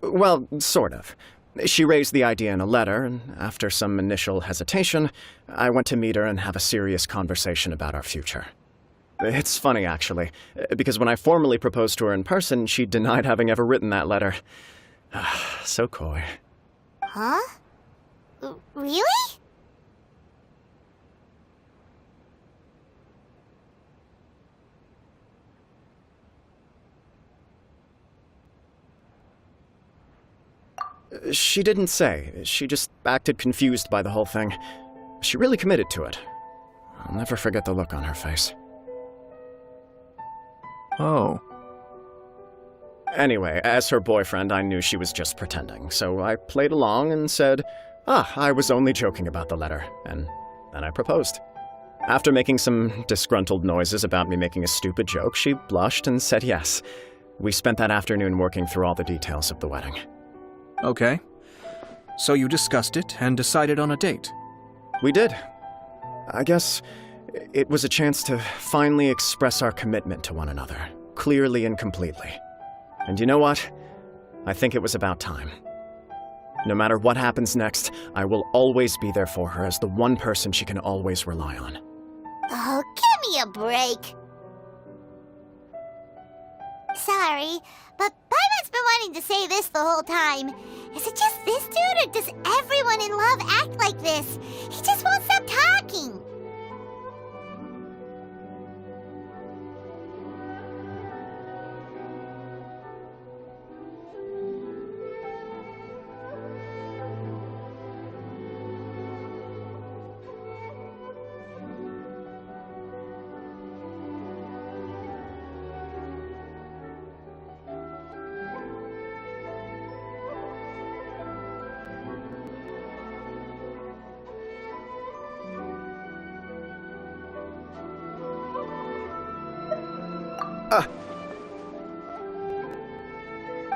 Well, sort of. She raised the idea in a letter, and after some initial hesitation, I went to meet her and have a serious conversation about our future. It's funny, actually, because when I formally proposed to her in person, she denied having ever written that letter. So coy. Huh? Really? She didn't say. She just acted confused by the whole thing. She really committed to it. I'll never forget the look on her face. Oh. Anyway, as her boyfriend, I knew she was just pretending, so I played along and said, I was only joking about the letter, and then I proposed. After making some disgruntled noises about me making a stupid joke, she blushed and said yes. We spent that afternoon working through all the details of the wedding. Okay. So you discussed it and decided on a date? We did. I guess it was a chance to finally express our commitment to one another, clearly and completely. And you know what? I think it was about time. No matter what happens next, I will always be there for her as the one person she can always rely on. Oh, give me a break. Sorry, but Paimon's been wanting to say this the whole time. Is it just this dude, or does everyone in love act like this? He just won't stop talking.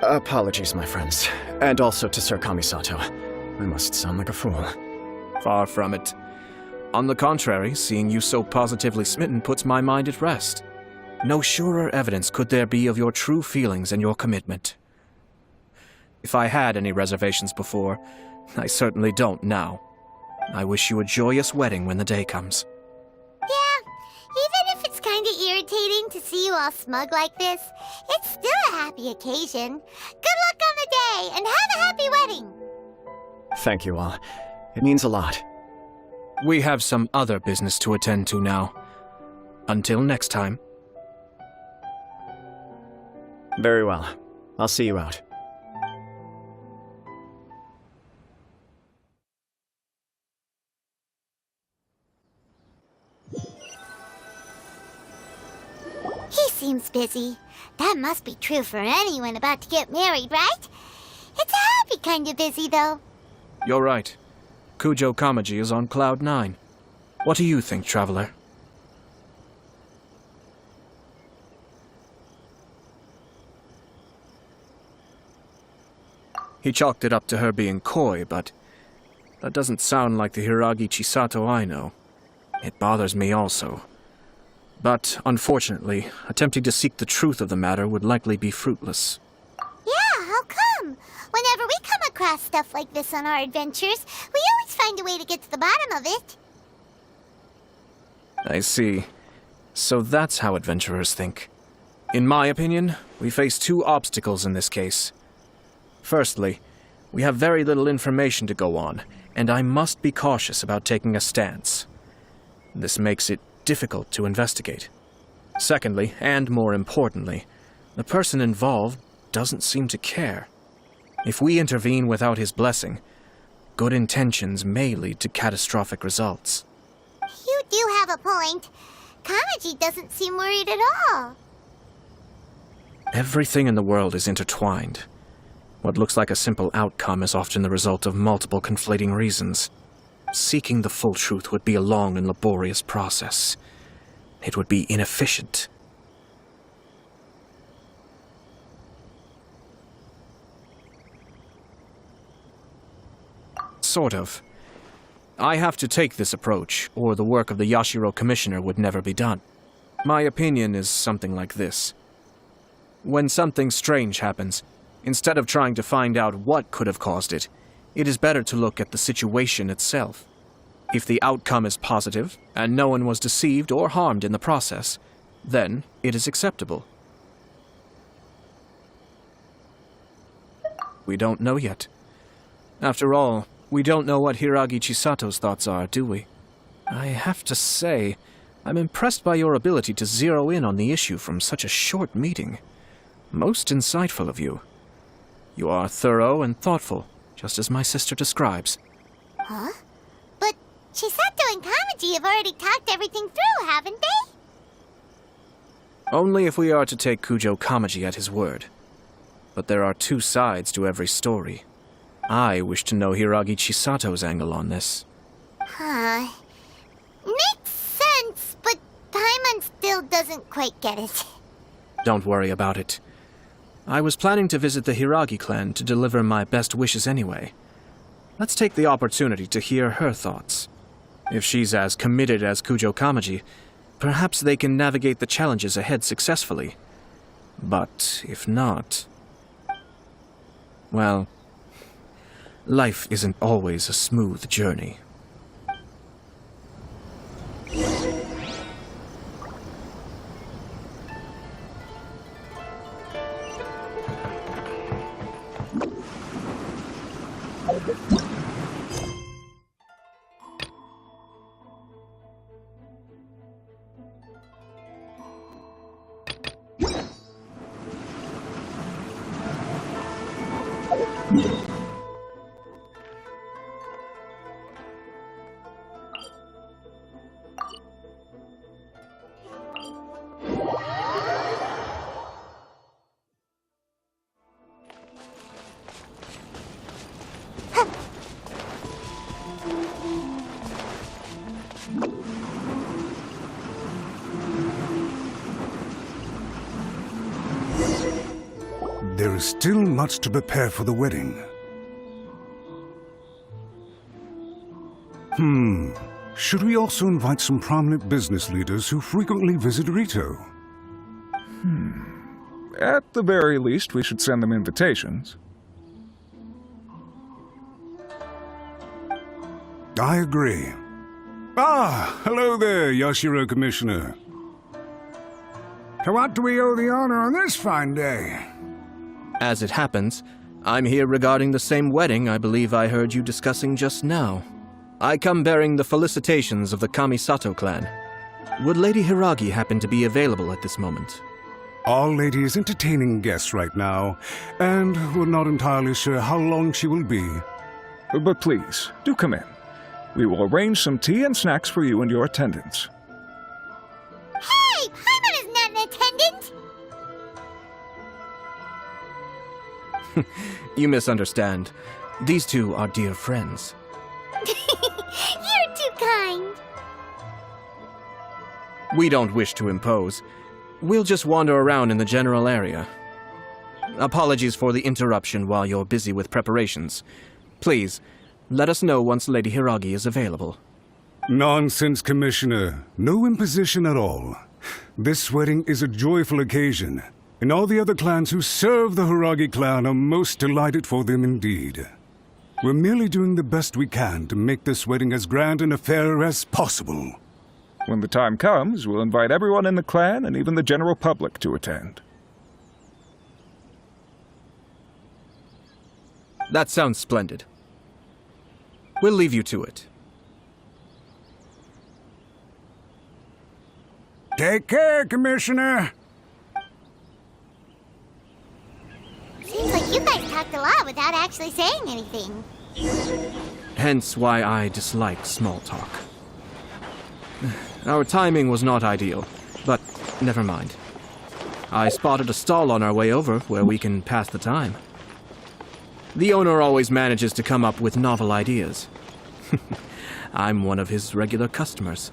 Apologies, my friends. And also to Sir Kamisato. I must sound like a fool. Far from it. On the contrary, seeing you so positively smitten puts my mind at rest. No surer evidence could there be of your true feelings and your commitment. If I had any reservations before, I certainly don't now. I wish you a joyous wedding when the day comes. Yeah, even if it's kinda irritating to see you all smug like this, it's still a happy occasion. Good luck on the day, and have a happy wedding! Thank you all. It means a lot. We have some other business to attend to now. Until next time. Very well. I'll see you out. He seems busy. That must be true for anyone about to get married, right? It's a happy kind of busy, though. You're right. Kujo Kamaji is on Cloud 9. What do you think, Traveler? He chalked it up to her being coy, but that doesn't sound like the Hiragi Chisato I know. It bothers me also. But, unfortunately, attempting to seek the truth of the matter would likely be fruitless. Yeah, how come? Whenever we come across stuff like this on our adventures, we always find a way to get to the bottom of it. I see. So that's how adventurers think. In my opinion, we face two obstacles in this case. Firstly, we have very little information to go on, and I must be cautious about taking a stance. This makes it difficult to investigate. Secondly, and more importantly, the person involved doesn't seem to care. If we intervene without his blessing, good intentions may lead to catastrophic results. You do have a point. Kamaji doesn't seem worried at all. Everything in the world is intertwined. What looks like a simple outcome is often the result of multiple conflating reasons. Seeking the full truth would be a long and laborious process. It would be inefficient. Sort of. I have to take this approach, or the work of the Yashiro Commissioner would never be done. My opinion is something like this. When something strange happens, Instead of trying to find out what could have caused it, it is better to look at the situation itself. If the outcome is positive, and no one was deceived or harmed in the process, then it is acceptable. We don't know yet. After all, we don't know what Hiragi Chisato's thoughts are, do we? I have to say, I'm impressed by your ability to zero in on the issue from such a short meeting. Most insightful of you. You are thorough and thoughtful, just as my sister describes. Huh? But Chisato and Kamaji have already talked everything through, haven't they? Only if we are to take Kujo Kamaji at his word. But there are two sides to every story. I wish to know Hiragi Chisato's angle on this. Huh. Makes sense, but Paimon still doesn't quite get it. Don't worry about it. I was planning to visit the Hiragi clan to deliver my best wishes anyway. Let's take the opportunity to hear her thoughts. If she's as committed as Kujo Kamaji, perhaps they can navigate the challenges ahead successfully. But if not... well, life isn't always a smooth journey. There is still much to prepare for the wedding. Should we also invite some prominent business leaders who frequently visit Rito? At the very least, we should send them invitations. I agree. Ah, hello there, Yashiro Commissioner. To what do we owe the honor on this fine day? As it happens, I'm here regarding the same wedding I believe I heard you discussing just now. I come bearing the felicitations of the Kamisato clan. Would Lady Hiragi happen to be available at this moment? Our lady is entertaining guests right now, and we're not entirely sure how long she will be. But please, do come in. We will arrange some tea and snacks for you and your attendants. Hey! Paimon is not an attendant! You misunderstand. These two are dear friends. You're too kind. We don't wish to impose. We'll just wander around in the general area. Apologies for the interruption while you're busy with preparations. Please, let us know once Lady Hiragi is available. Nonsense, Commissioner. No imposition at all. This wedding is a joyful occasion, and all the other clans who serve the Hiragi clan are most delighted for them indeed. We're merely doing the best we can to make this wedding as grand an affair as possible. When the time comes, we'll invite everyone in the clan and even the general public to attend. That sounds splendid. We'll leave you to it. Take care, Commissioner. Seems like you guys talked a lot without actually saying anything. Hence why I dislike small talk. Our timing was not ideal, but never mind. I spotted a stall on our way over where we can pass the time. The owner always manages to come up with novel ideas. I'm one of his regular customers.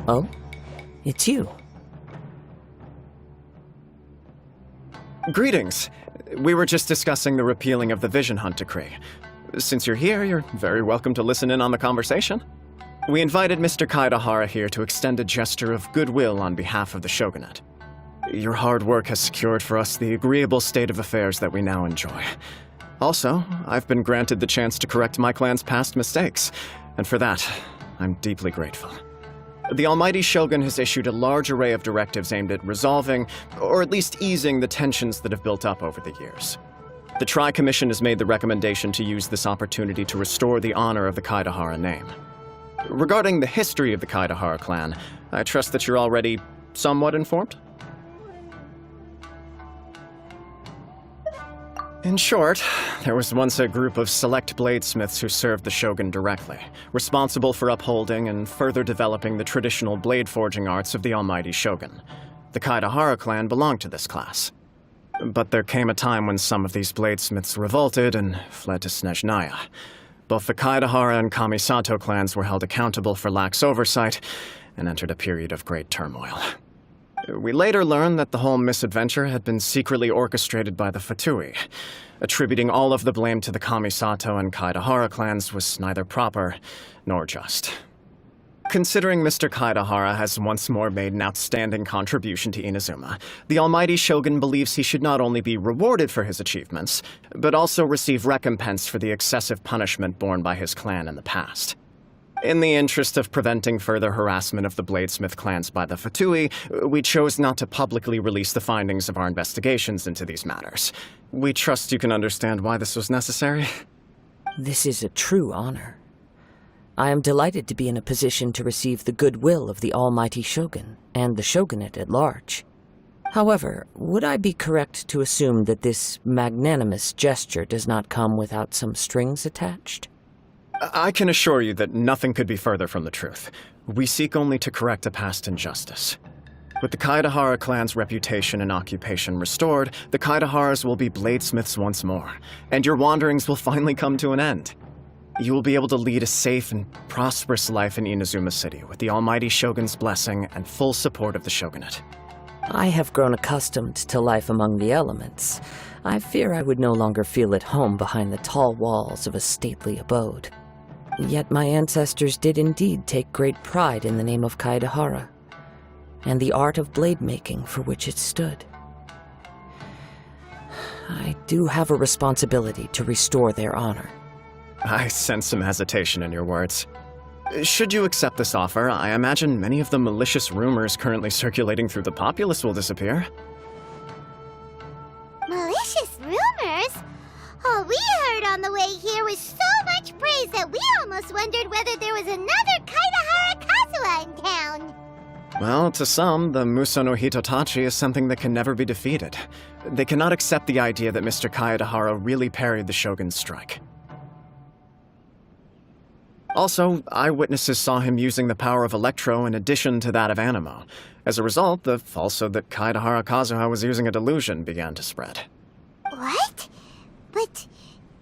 Oh? It's you. Greetings. We were just discussing the repealing of the Vision Hunt Decree. Since you're here, you're very welcome to listen in on the conversation. We invited Mr. Kaidahara here to extend a gesture of goodwill on behalf of the Shogunate. Your hard work has secured for us the agreeable state of affairs that we now enjoy. Also, I've been granted the chance to correct my clan's past mistakes, and for that, I'm deeply grateful. The Almighty Shogun has issued a large array of directives aimed at resolving, or at least easing, the tensions that have built up over the years. The Tri-Commission has made the recommendation to use this opportunity to restore the honor of the Kaidahara name. Regarding the history of the Kaidahara clan, I trust that you're already somewhat informed? In short, there was once a group of select bladesmiths who served the Shogun directly, responsible for upholding and further developing the traditional blade forging arts of the Almighty Shogun. The Kaidahara clan belonged to this class. But there came a time when some of these bladesmiths revolted and fled to Snezhnaya. Both the Kaidahara and Kamisato clans were held accountable for lax oversight and entered a period of great turmoil. We later learned that the whole misadventure had been secretly orchestrated by the Fatui. Attributing all of the blame to the Kamisato and Kaidahara clans was neither proper nor just. Considering Mr. Kaidahara has once more made an outstanding contribution to Inazuma, the Almighty Shogun believes he should not only be rewarded for his achievements, but also receive recompense for the excessive punishment borne by his clan in the past. In the interest of preventing further harassment of the bladesmith clans by the Fatui, we chose not to publicly release the findings of our investigations into these matters. We trust you can understand why this was necessary. This is a true honor. I am delighted to be in a position to receive the goodwill of the Almighty Shogun and the Shogunate at large. However, would I be correct to assume that this magnanimous gesture does not come without some strings attached? I can assure you that nothing could be further from the truth. We seek only to correct a past injustice. With the Kaidahara clan's reputation and occupation restored, the Kaidaharas will be bladesmiths once more, and your wanderings will finally come to an end. You will be able to lead a safe and prosperous life in Inazuma City with the Almighty Shogun's blessing and full support of the Shogunate. I have grown accustomed to life among the elements. I fear I would no longer feel at home behind the tall walls of a stately abode. Yet my ancestors did indeed take great pride in the name of Kaidahara, and the art of blade making for which it stood. I do have a responsibility to restore their honor. I sense some hesitation in your words. Should you accept this offer, I imagine many of the malicious rumors currently circulating through the populace will disappear. Malicious rumors? All we heard on the way here was so much praise that we almost wondered whether there was another Kaidahara Kazuha in town. Well, to some, the Muso no Hitotachi is something that can never be defeated. They cannot accept the idea that Mr. Kaidahara really parried the Shogun's strike. Also, eyewitnesses saw him using the power of Electro in addition to that of Animo. As a result, the falsehood that Kaidahara Kazuha was using a delusion began to spread. What? But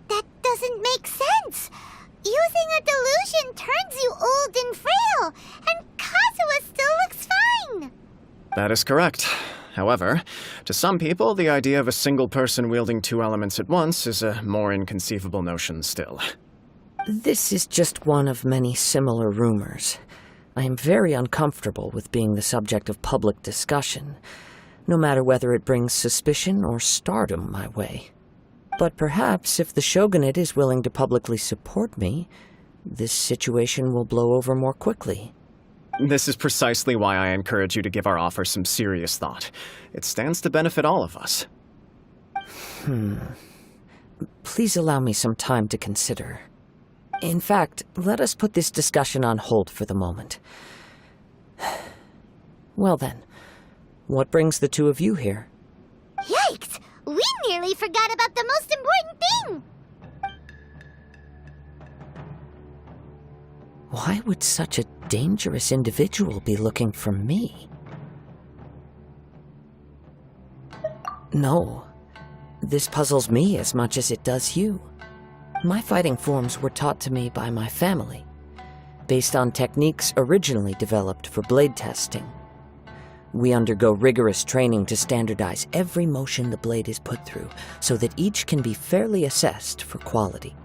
that doesn't make sense. Using a delusion turns you old and frail, and Kazuha still looks fine. That is correct. However, to some people, the idea of a single person wielding two elements at once is a more inconceivable notion still. This is just one of many similar rumors. I am very uncomfortable with being the subject of public discussion, no matter whether it brings suspicion or stardom my way. But perhaps if the Shogunate is willing to publicly support me, this situation will blow over more quickly. This is precisely why I encourage you to give our offer some serious thought. It stands to benefit all of us. Please allow me some time to consider. In fact, let us put this discussion on hold for the moment. Well then, what brings the two of you here? Yikes! We nearly forgot about the most important thing! Why would such a dangerous individual be looking for me? No, this puzzles me as much as it does you. My fighting forms were taught to me by my family. based on techniques originally developed for blade testing. We undergo rigorous training to standardize every motion the blade is put through so that each can be fairly assessed for quality.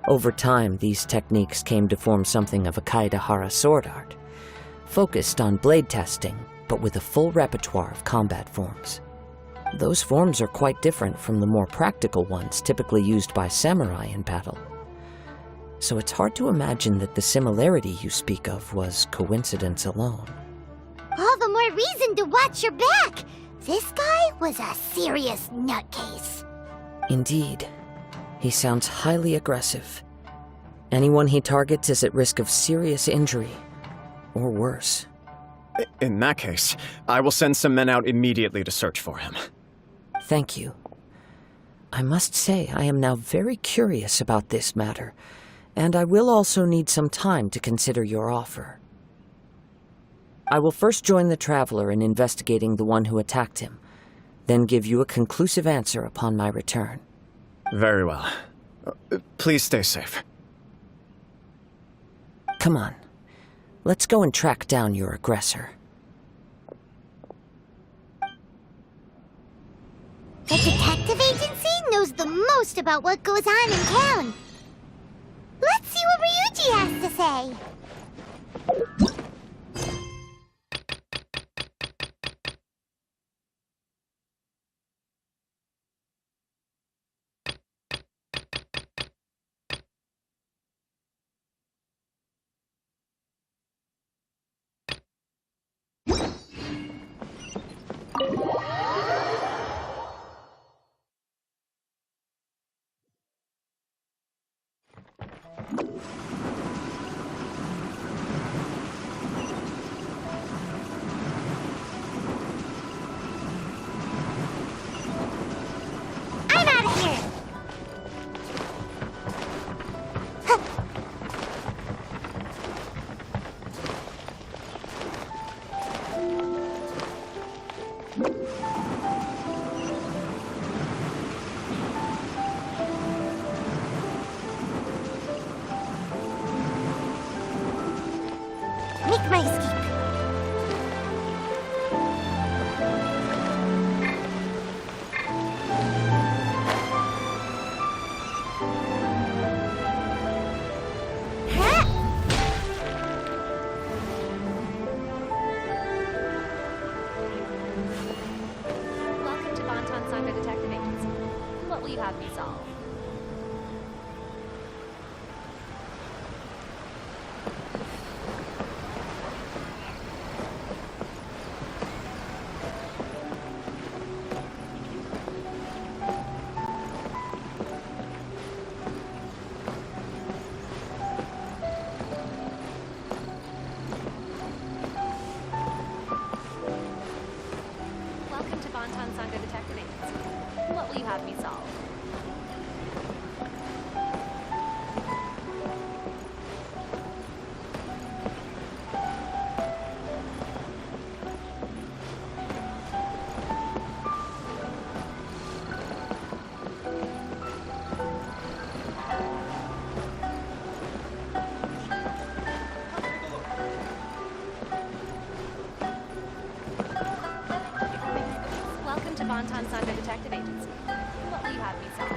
Over time, these techniques came to form something of a Kaedehara sword art, focused on blade testing, but with a full repertoire of combat forms. Those forms are quite different from the more practical ones typically used by samurai in battle. So it's hard to imagine that the similarity you speak of was coincidence alone. All the more reason to watch your back. This guy was a serious nutcase. Indeed. He sounds highly aggressive. Anyone he targets is at risk of serious injury, or worse. In that case, I will send some men out immediately to search for him. Thank you. I must say I am now very curious about this matter, and I will also need some time to consider your offer. I will first join the Traveler in investigating the one who attacked him, then give you a conclusive answer upon my return. Very well. Please stay safe. Come on. Let's go and track down your aggressor. The detective agency knows the most about what goes on in town. Let's see what Ryuji has to say. I'm out of here. Make my escape. Huh? Welcome to Bonton Sangha Detective Agency. What will you have me solve? Welcome to Bonton Sangha Detective Agency. What will you have me solve? Welcome to Bonton Sangha Detective Agency. What will you have me solve?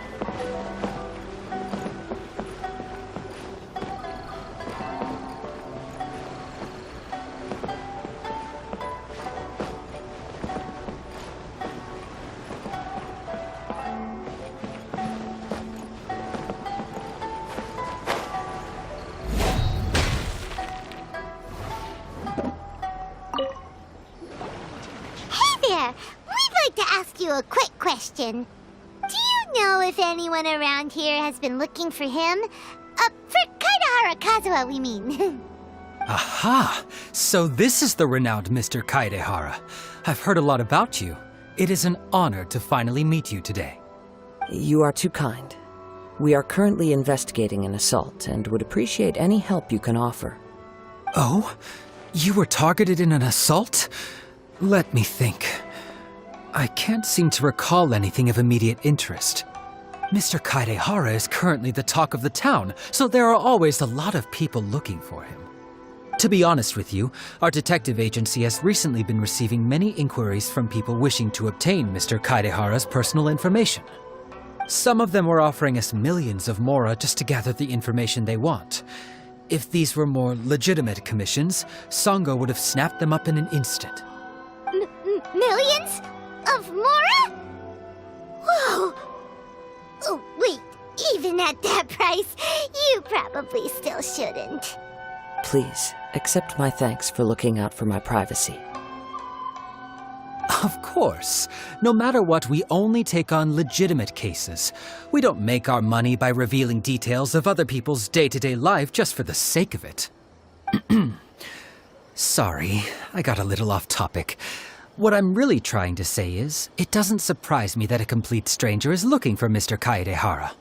Hey there! We'd like to ask you a quick question. Do you know if anyone around here has been looking for him? For Kaedehara Kazuha, we mean. Aha! So this is the renowned Mr. Kaedehara. I've heard a lot about you. It is an honor to finally meet you today. You are too kind. We are currently investigating an assault and would appreciate any help you can offer. Oh? You were targeted in an assault? Let me think. I can't seem to recall anything of immediate interest. Mr. Kaedehara is currently the talk of the town, so there are always a lot of people looking for him. To be honest with you, our detective agency has recently been receiving many inquiries from people wishing to obtain Mr. Kaidehara's personal information. Some of them were offering us millions of mora just to gather the information they want. If these were more legitimate commissions, Sango would have snapped them up in an instant. Millions? Of mora? Whoa! Oh, wait, even at that price, you probably still shouldn't. Please, accept my thanks for looking out for my privacy. Of course. No matter what, we only take on legitimate cases. We don't make our money by revealing details of other people's day-to-day life just for the sake of it. Sorry, I got a little off topic. What I'm really trying to say is, it doesn't surprise me that a complete stranger is looking for Mr. Kaedehara.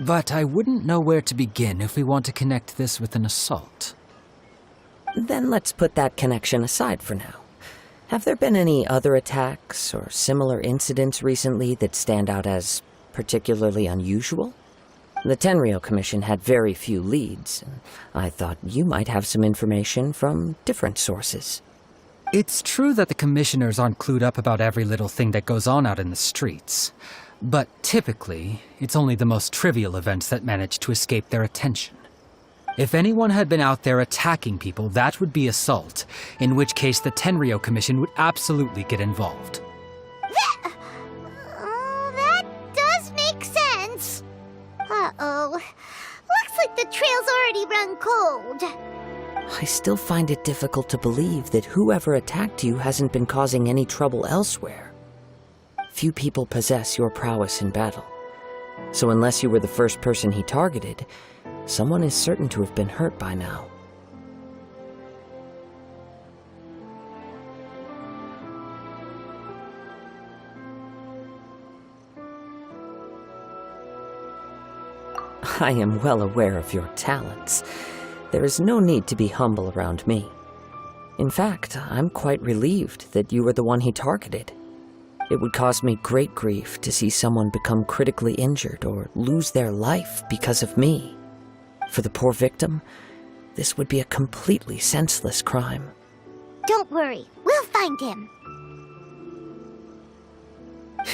But I wouldn't know where to begin if we want to connect this with an assault. Then let's put that connection aside for now. Have there been any other attacks or similar incidents recently that stand out as particularly unusual? The Tenryou Commission had very few leads, and I thought you might have some information from different sources. It's true that the commissioners aren't clued up about every little thing that goes on out in the streets. But typically, it's only the most trivial events that manage to escape their attention. If anyone had been out there attacking people, that would be assault, in which case the Tenryou Commission would absolutely get involved. That does make sense. Uh-oh. Looks like the trail's already run cold. I still find it difficult to believe that whoever attacked you hasn't been causing any trouble elsewhere. Few people possess your prowess in battle. So unless you were the first person he targeted, someone is certain to have been hurt by now. I am well aware of your talents. There is no need to be humble around me. In fact, I'm quite relieved that you were the one he targeted. It would cause me great grief to see someone become critically injured or lose their life because of me. For the poor victim, this would be a completely senseless crime. Don't worry, we'll find him.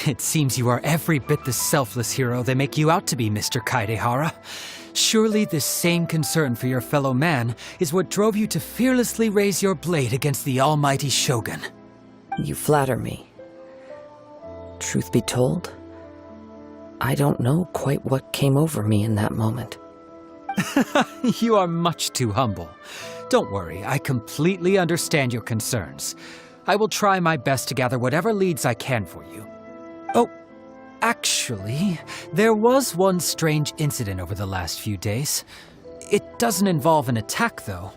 It seems you are every bit the selfless hero they make you out to be, Mr. Kaedehara. Surely this same concern for your fellow man is what drove you to fearlessly raise your blade against the almighty Shogun. You flatter me. Truth be told, I don't know quite what came over me in that moment. You are much too humble. Don't worry, I completely understand your concerns. I will try my best to gather whatever leads I can for you. Oh, actually, there was one strange incident over the last few days. It doesn't involve an attack, though.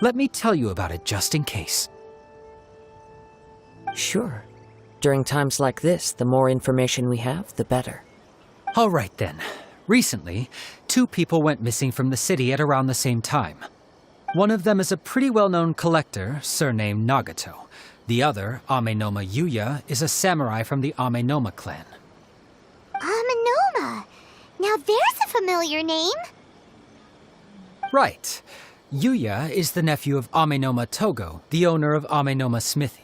Let me tell you about it just in case. Sure. During times like this, the more information we have, the better. All right, then. Recently, 2 people went missing from the city at around the same time. One of them is a pretty well-known collector, surnamed Nagato. The other, Amenoma Yuya, is a samurai from the Amenoma clan. Amenoma? Now there's a familiar name. Right. Yuya is the nephew of Amenoma Togo, the owner of Amenoma Smithy.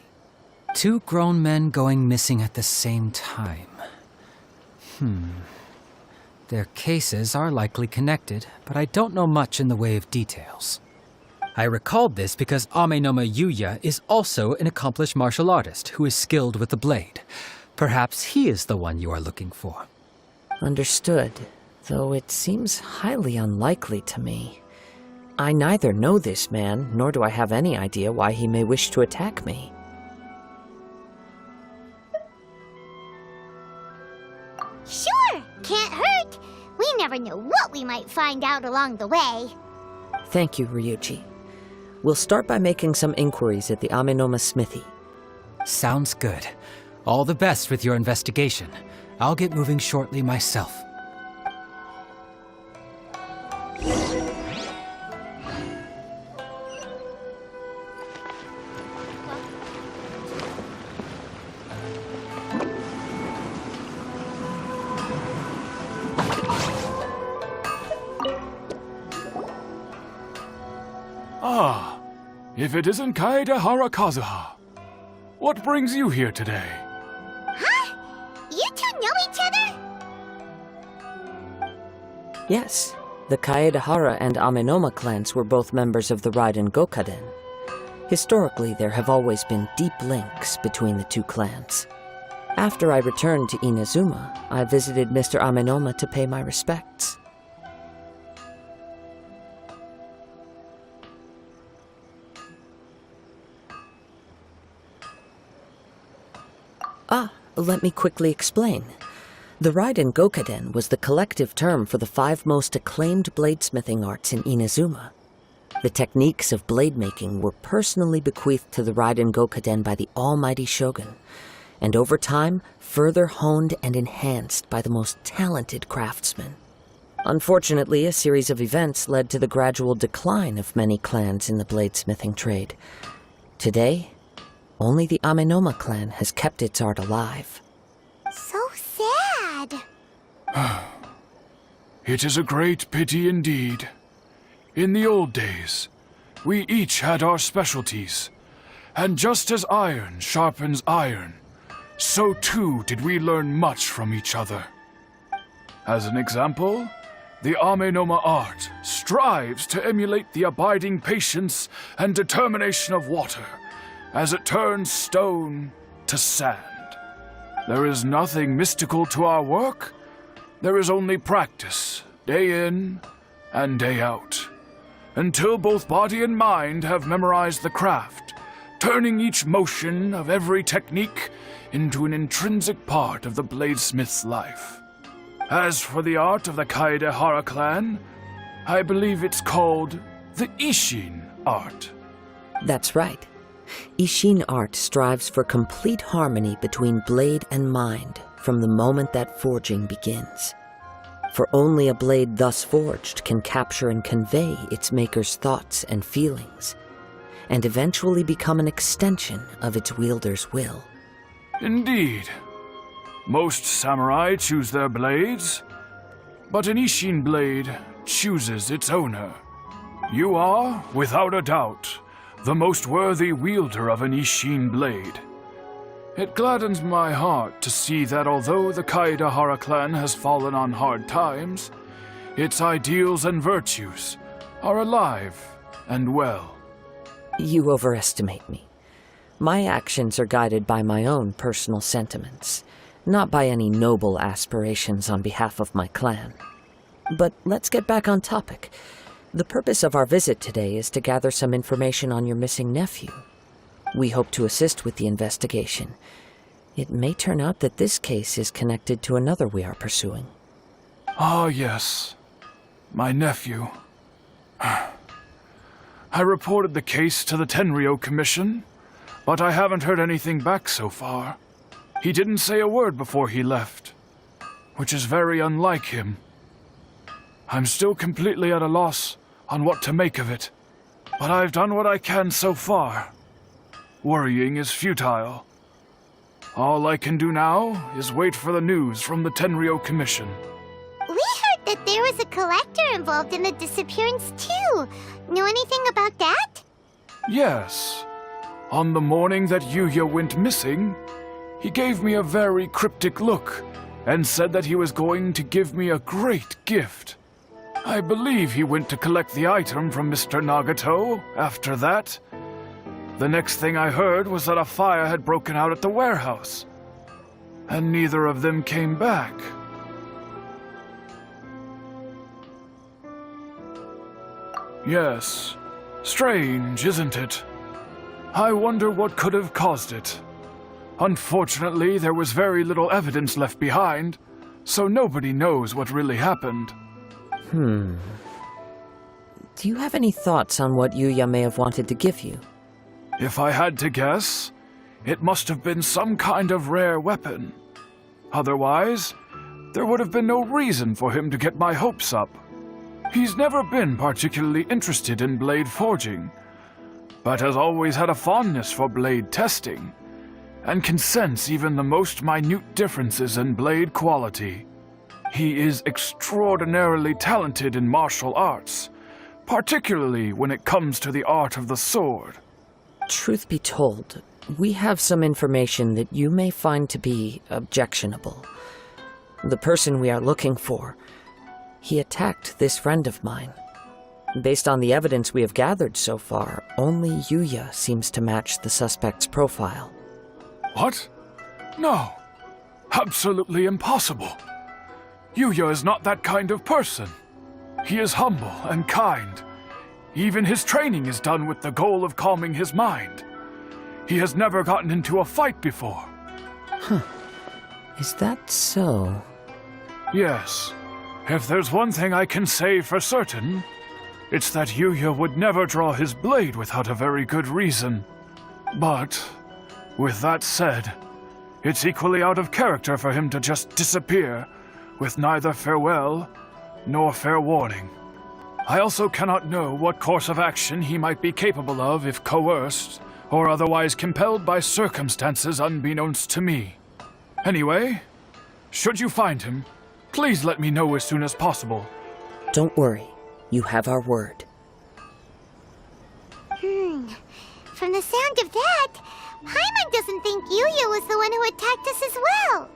2 grown men going missing at the same time. Their cases are likely connected, but I don't know much in the way of details. I recalled this because Amenoma Yuya is also an accomplished martial artist who is skilled with the blade. Perhaps he is the one you are looking for. Understood, though it seems highly unlikely to me. I neither know this man, nor do I have any idea why he may wish to attack me. Sure, can't hurt. We never know what we might find out along the way. Thank you, Ryuji. We'll start by making some inquiries at the Amenoma Smithy. Sounds good. All the best with your investigation. I'll get moving shortly myself. if it isn't Kaedehara Kazuha. What brings you here today? Huh? You two know each other? Yes, the Kaedehara and Amenoma clans were both members of the Raiden Gokaden. Historically, there have always been deep links between the two clans. After I returned to Inazuma, I visited Mr. Amenoma to pay my respects. Let me quickly explain. The Raiden Gokaden was the collective term for the 5 most acclaimed bladesmithing arts in Inazuma. The techniques of blade making were personally bequeathed to the Raiden Gokaden by the almighty shogun, and over time, further honed and enhanced by the most talented craftsmen. Unfortunately, a series of events led to the gradual decline of many clans in the bladesmithing trade. Today, only the Amenoma clan has kept its art alive. So sad. It is a great pity indeed. In the old days, we each had our specialties, and just as iron sharpens iron, so too did we learn much from each other. As an example, the Amenoma art strives to emulate the abiding patience and determination of water as it turns stone to sand. There is nothing mystical to our work. There is only practice, day in and day out, until both body and mind have memorized the craft, turning each motion of every technique into an intrinsic part of the bladesmith's life. As for the art of the Kaedehara clan, I believe it's called the Ishin art. That's right. Ishin art strives for complete harmony between blade and mind from the moment that forging begins. For only a blade thus forged can capture and convey its maker's thoughts and feelings, and eventually become an extension of its wielder's will. Indeed. Most samurai choose their blades, but an Ishin blade chooses its owner. You are, without a doubt, the most worthy wielder of an Ishin blade. It gladdens my heart to see that although the Kaedehara clan has fallen on hard times, its ideals and virtues are alive and well. You overestimate me. My actions are guided by my own personal sentiments, not by any noble aspirations on behalf of my clan. But let's get back on topic. The purpose of our visit today is to gather some information on your missing nephew. We hope to assist with the investigation. It may turn out that this case is connected to another we are pursuing. Ah, yes. My nephew. I reported the case to the Tenryo Commission, but I haven't heard anything back so far. He didn't say a word before he left, which is very unlike him. I'm still completely at a loss on what to make of it, but I've done what I can so far. Worrying is futile. All I can do now is wait for the news from the Tenryo Commission. We heard that there was a collector involved in the disappearance too. Know anything about that? Yes. On the morning that Yuya went missing, he gave me a very cryptic look and said that he was going to give me a great gift. I believe he went to collect the item from Mr. Nagato after that. The next thing I heard was that a fire had broken out at the warehouse, and neither of them came back. Yes, strange, isn't it? I wonder what could have caused it. Unfortunately, there was very little evidence left behind, so nobody knows what really happened. Do you have any thoughts on what Yuya may have wanted to give you? If I had to guess, it must have been some kind of rare weapon. Otherwise, there would have been no reason for him to get my hopes up. He's never been particularly interested in blade forging, but has always had a fondness for blade testing, and can sense even the most minute differences in blade quality. He is extraordinarily talented in martial arts, particularly when it comes to the art of the sword. Truth be told, we have some information that you may find to be objectionable. The person we are looking for, he attacked this friend of mine. Based on the evidence we have gathered so far, only Yuya seems to match the suspect's profile. What? No. Absolutely impossible. Yuya is not that kind of person. He is humble and kind. Even his training is done with the goal of calming his mind. He has never gotten into a fight before. Huh. Is that so? Yes. If there's one thing I can say for certain, it's that Yuya would never draw his blade without a very good reason. But, with that said, it's equally out of character for him to just disappear with neither farewell nor fair warning. I also cannot know what course of action he might be capable of if coerced or otherwise compelled by circumstances unbeknownst to me. Anyway, should you find him, please let me know as soon as possible. Don't worry. You have our word. From the sound of that, Paimon doesn't think Yuya was the one who attacked us as well.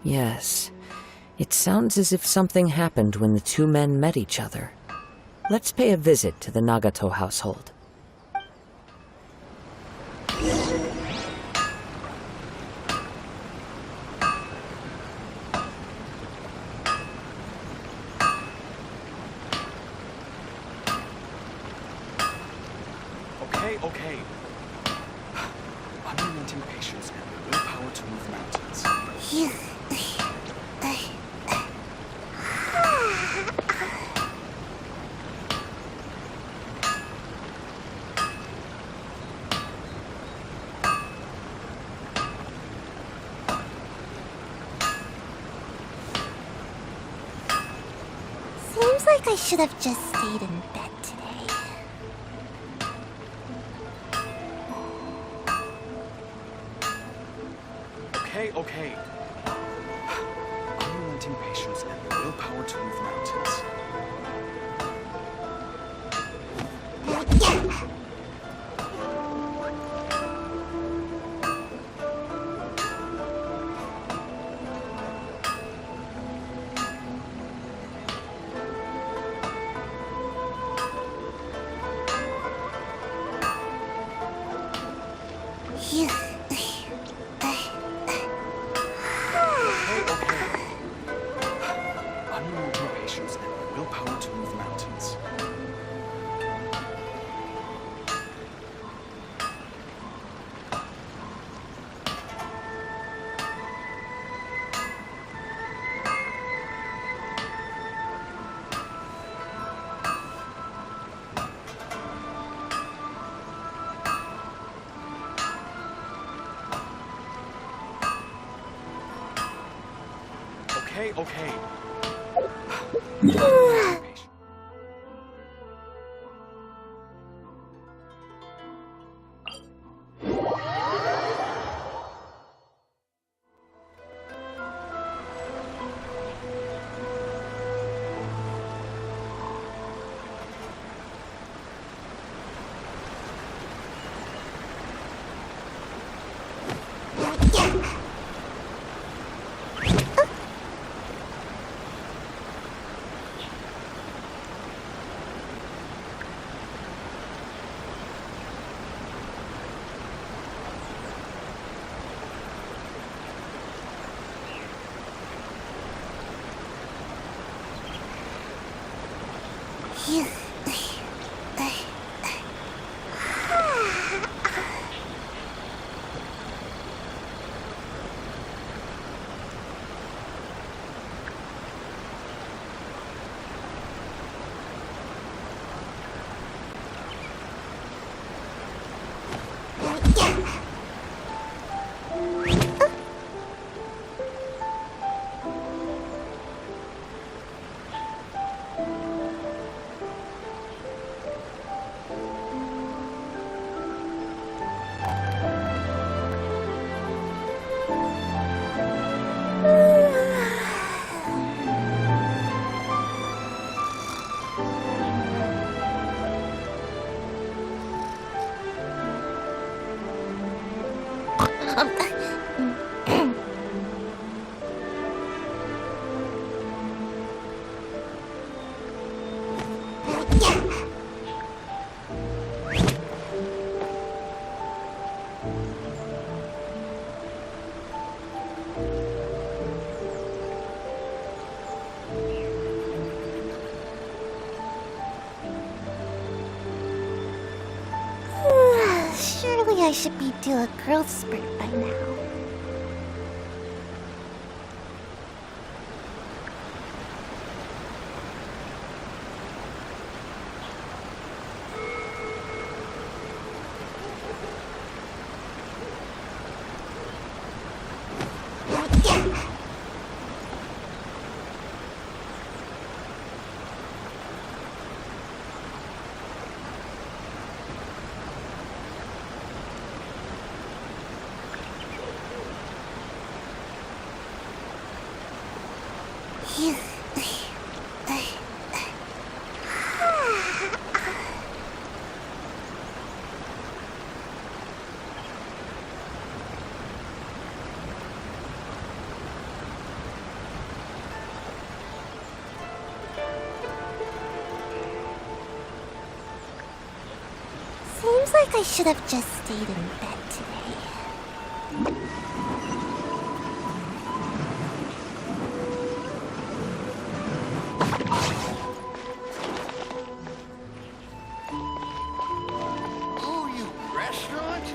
Yes. It sounds as if something happened when the two men met each other. Let's pay a visit to the Nagato household. Okay. Unrelenting patience and the willpower to move mountains. Seems like I should have just stayed in bed today. Okay. Unrelenting patience and the willpower to move mountains. Unrelenting patience and the willpower to move mountains. Okay. Surely I should be due a growth spurt by now. Seems like I should have just stayed in bed today. Oh, you restaurant?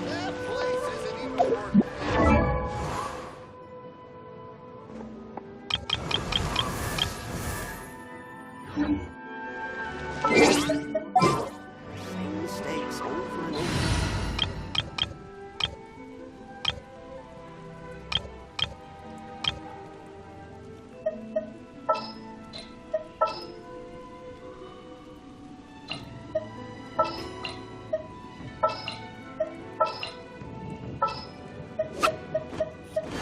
That place isn't even worth mistakes over and over.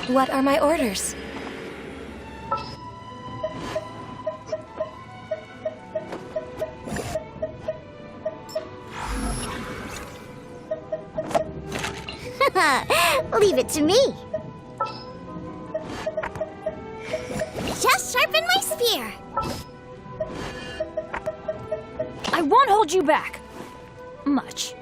What are my orders? Leave it to me. Just sharpen my spear. I won't hold you back. Much.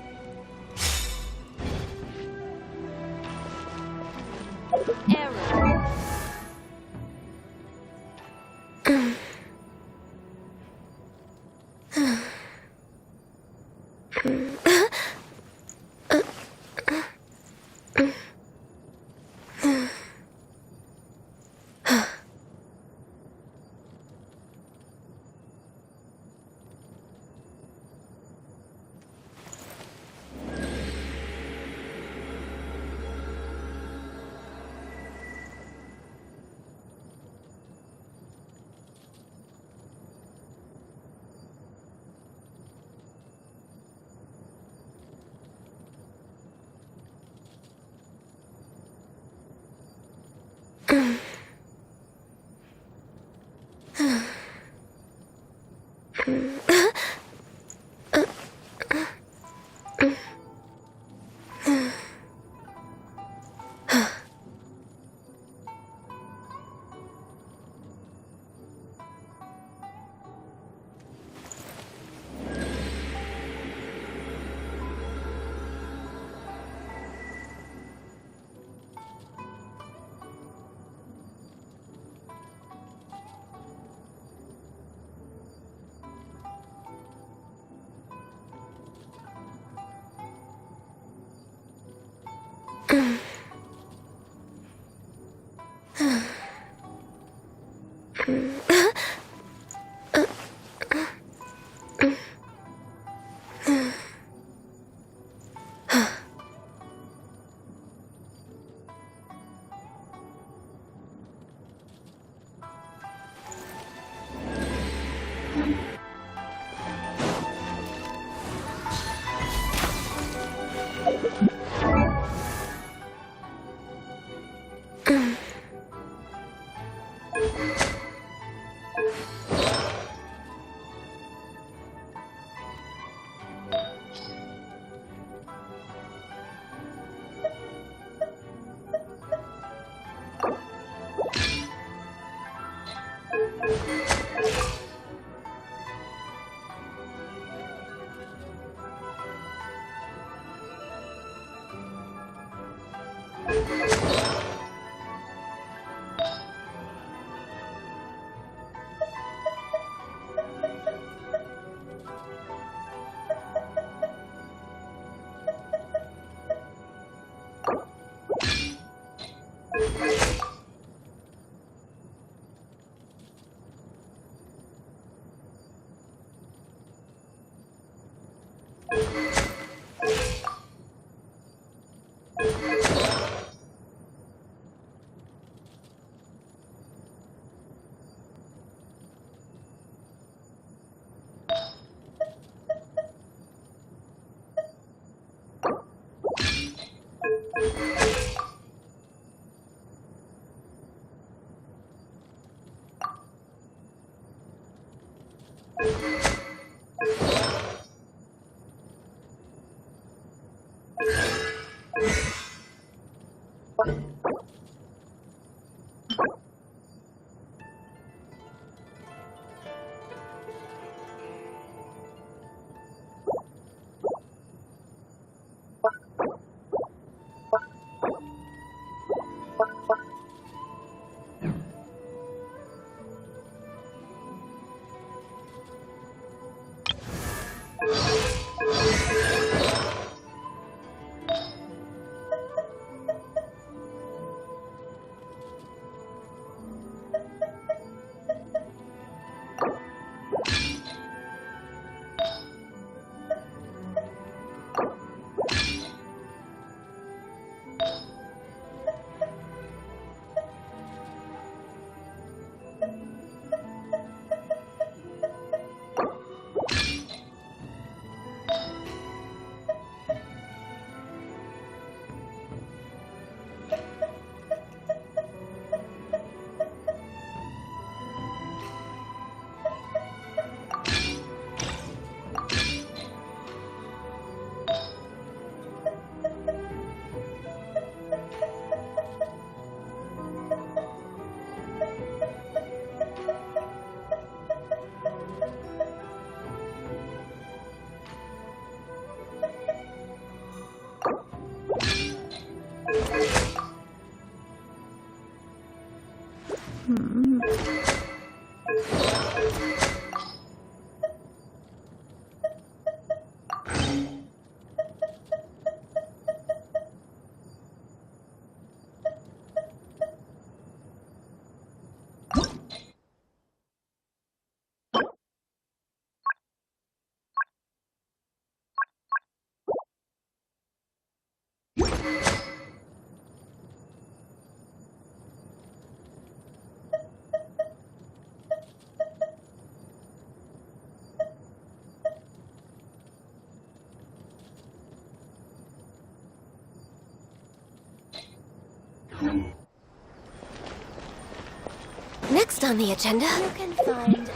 Next on the agenda, You can find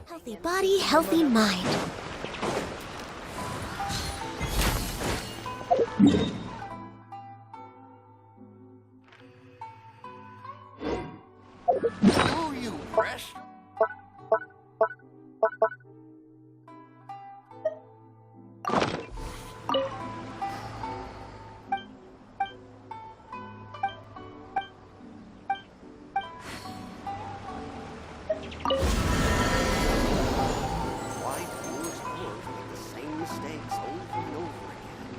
healthy body, healthy mind. Oh, you fresh? Why fools dwarves make the same mistakes over and over again?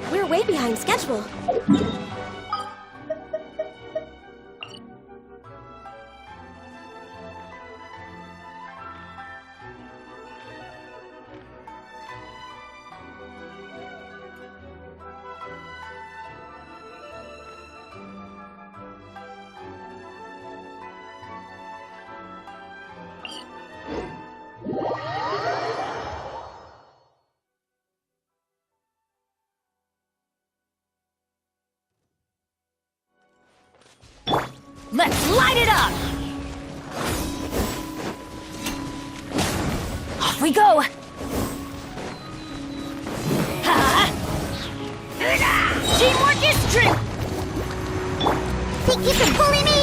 We're way behind schedule. Let's light it up! Off we go! Ha! Teamwork is strength! Think you can bully me?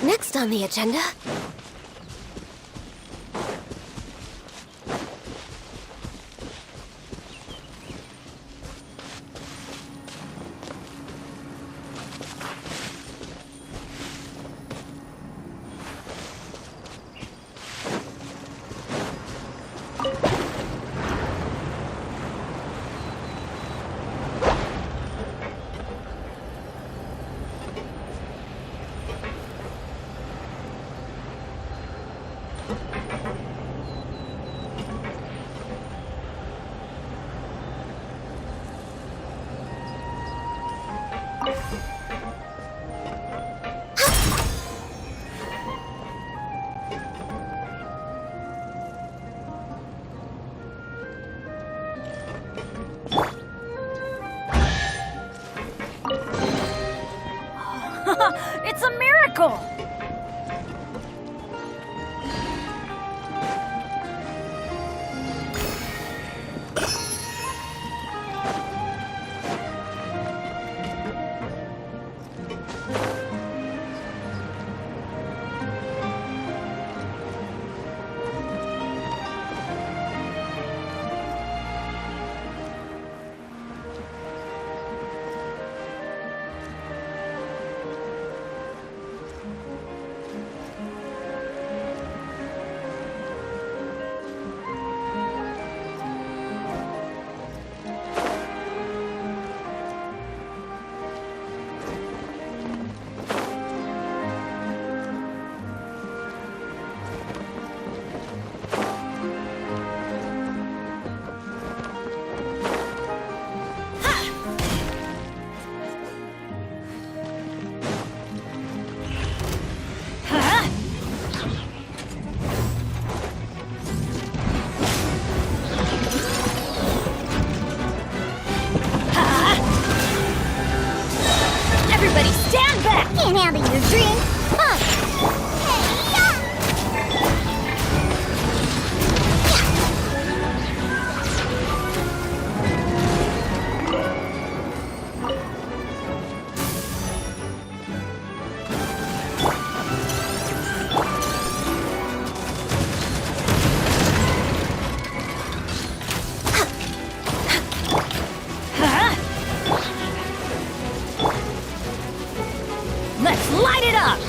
Next on the agenda... It's a miracle! Everybody stand back! Can't handle your drink. Let's light it up!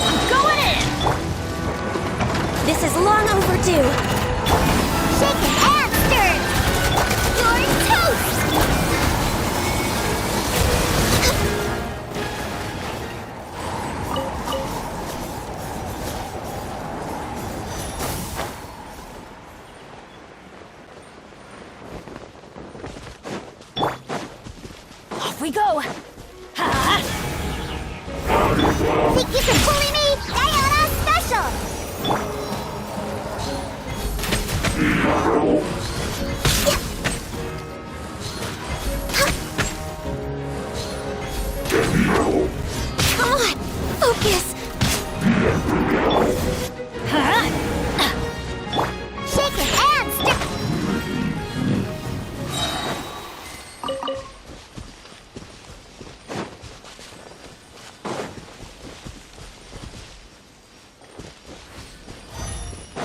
I'm going in! This is long overdue. Shaken and stirred. You're toast. Off we go! Ha! Think you can bully me? Diana Special!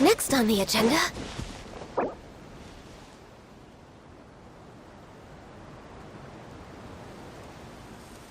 Next on the agenda,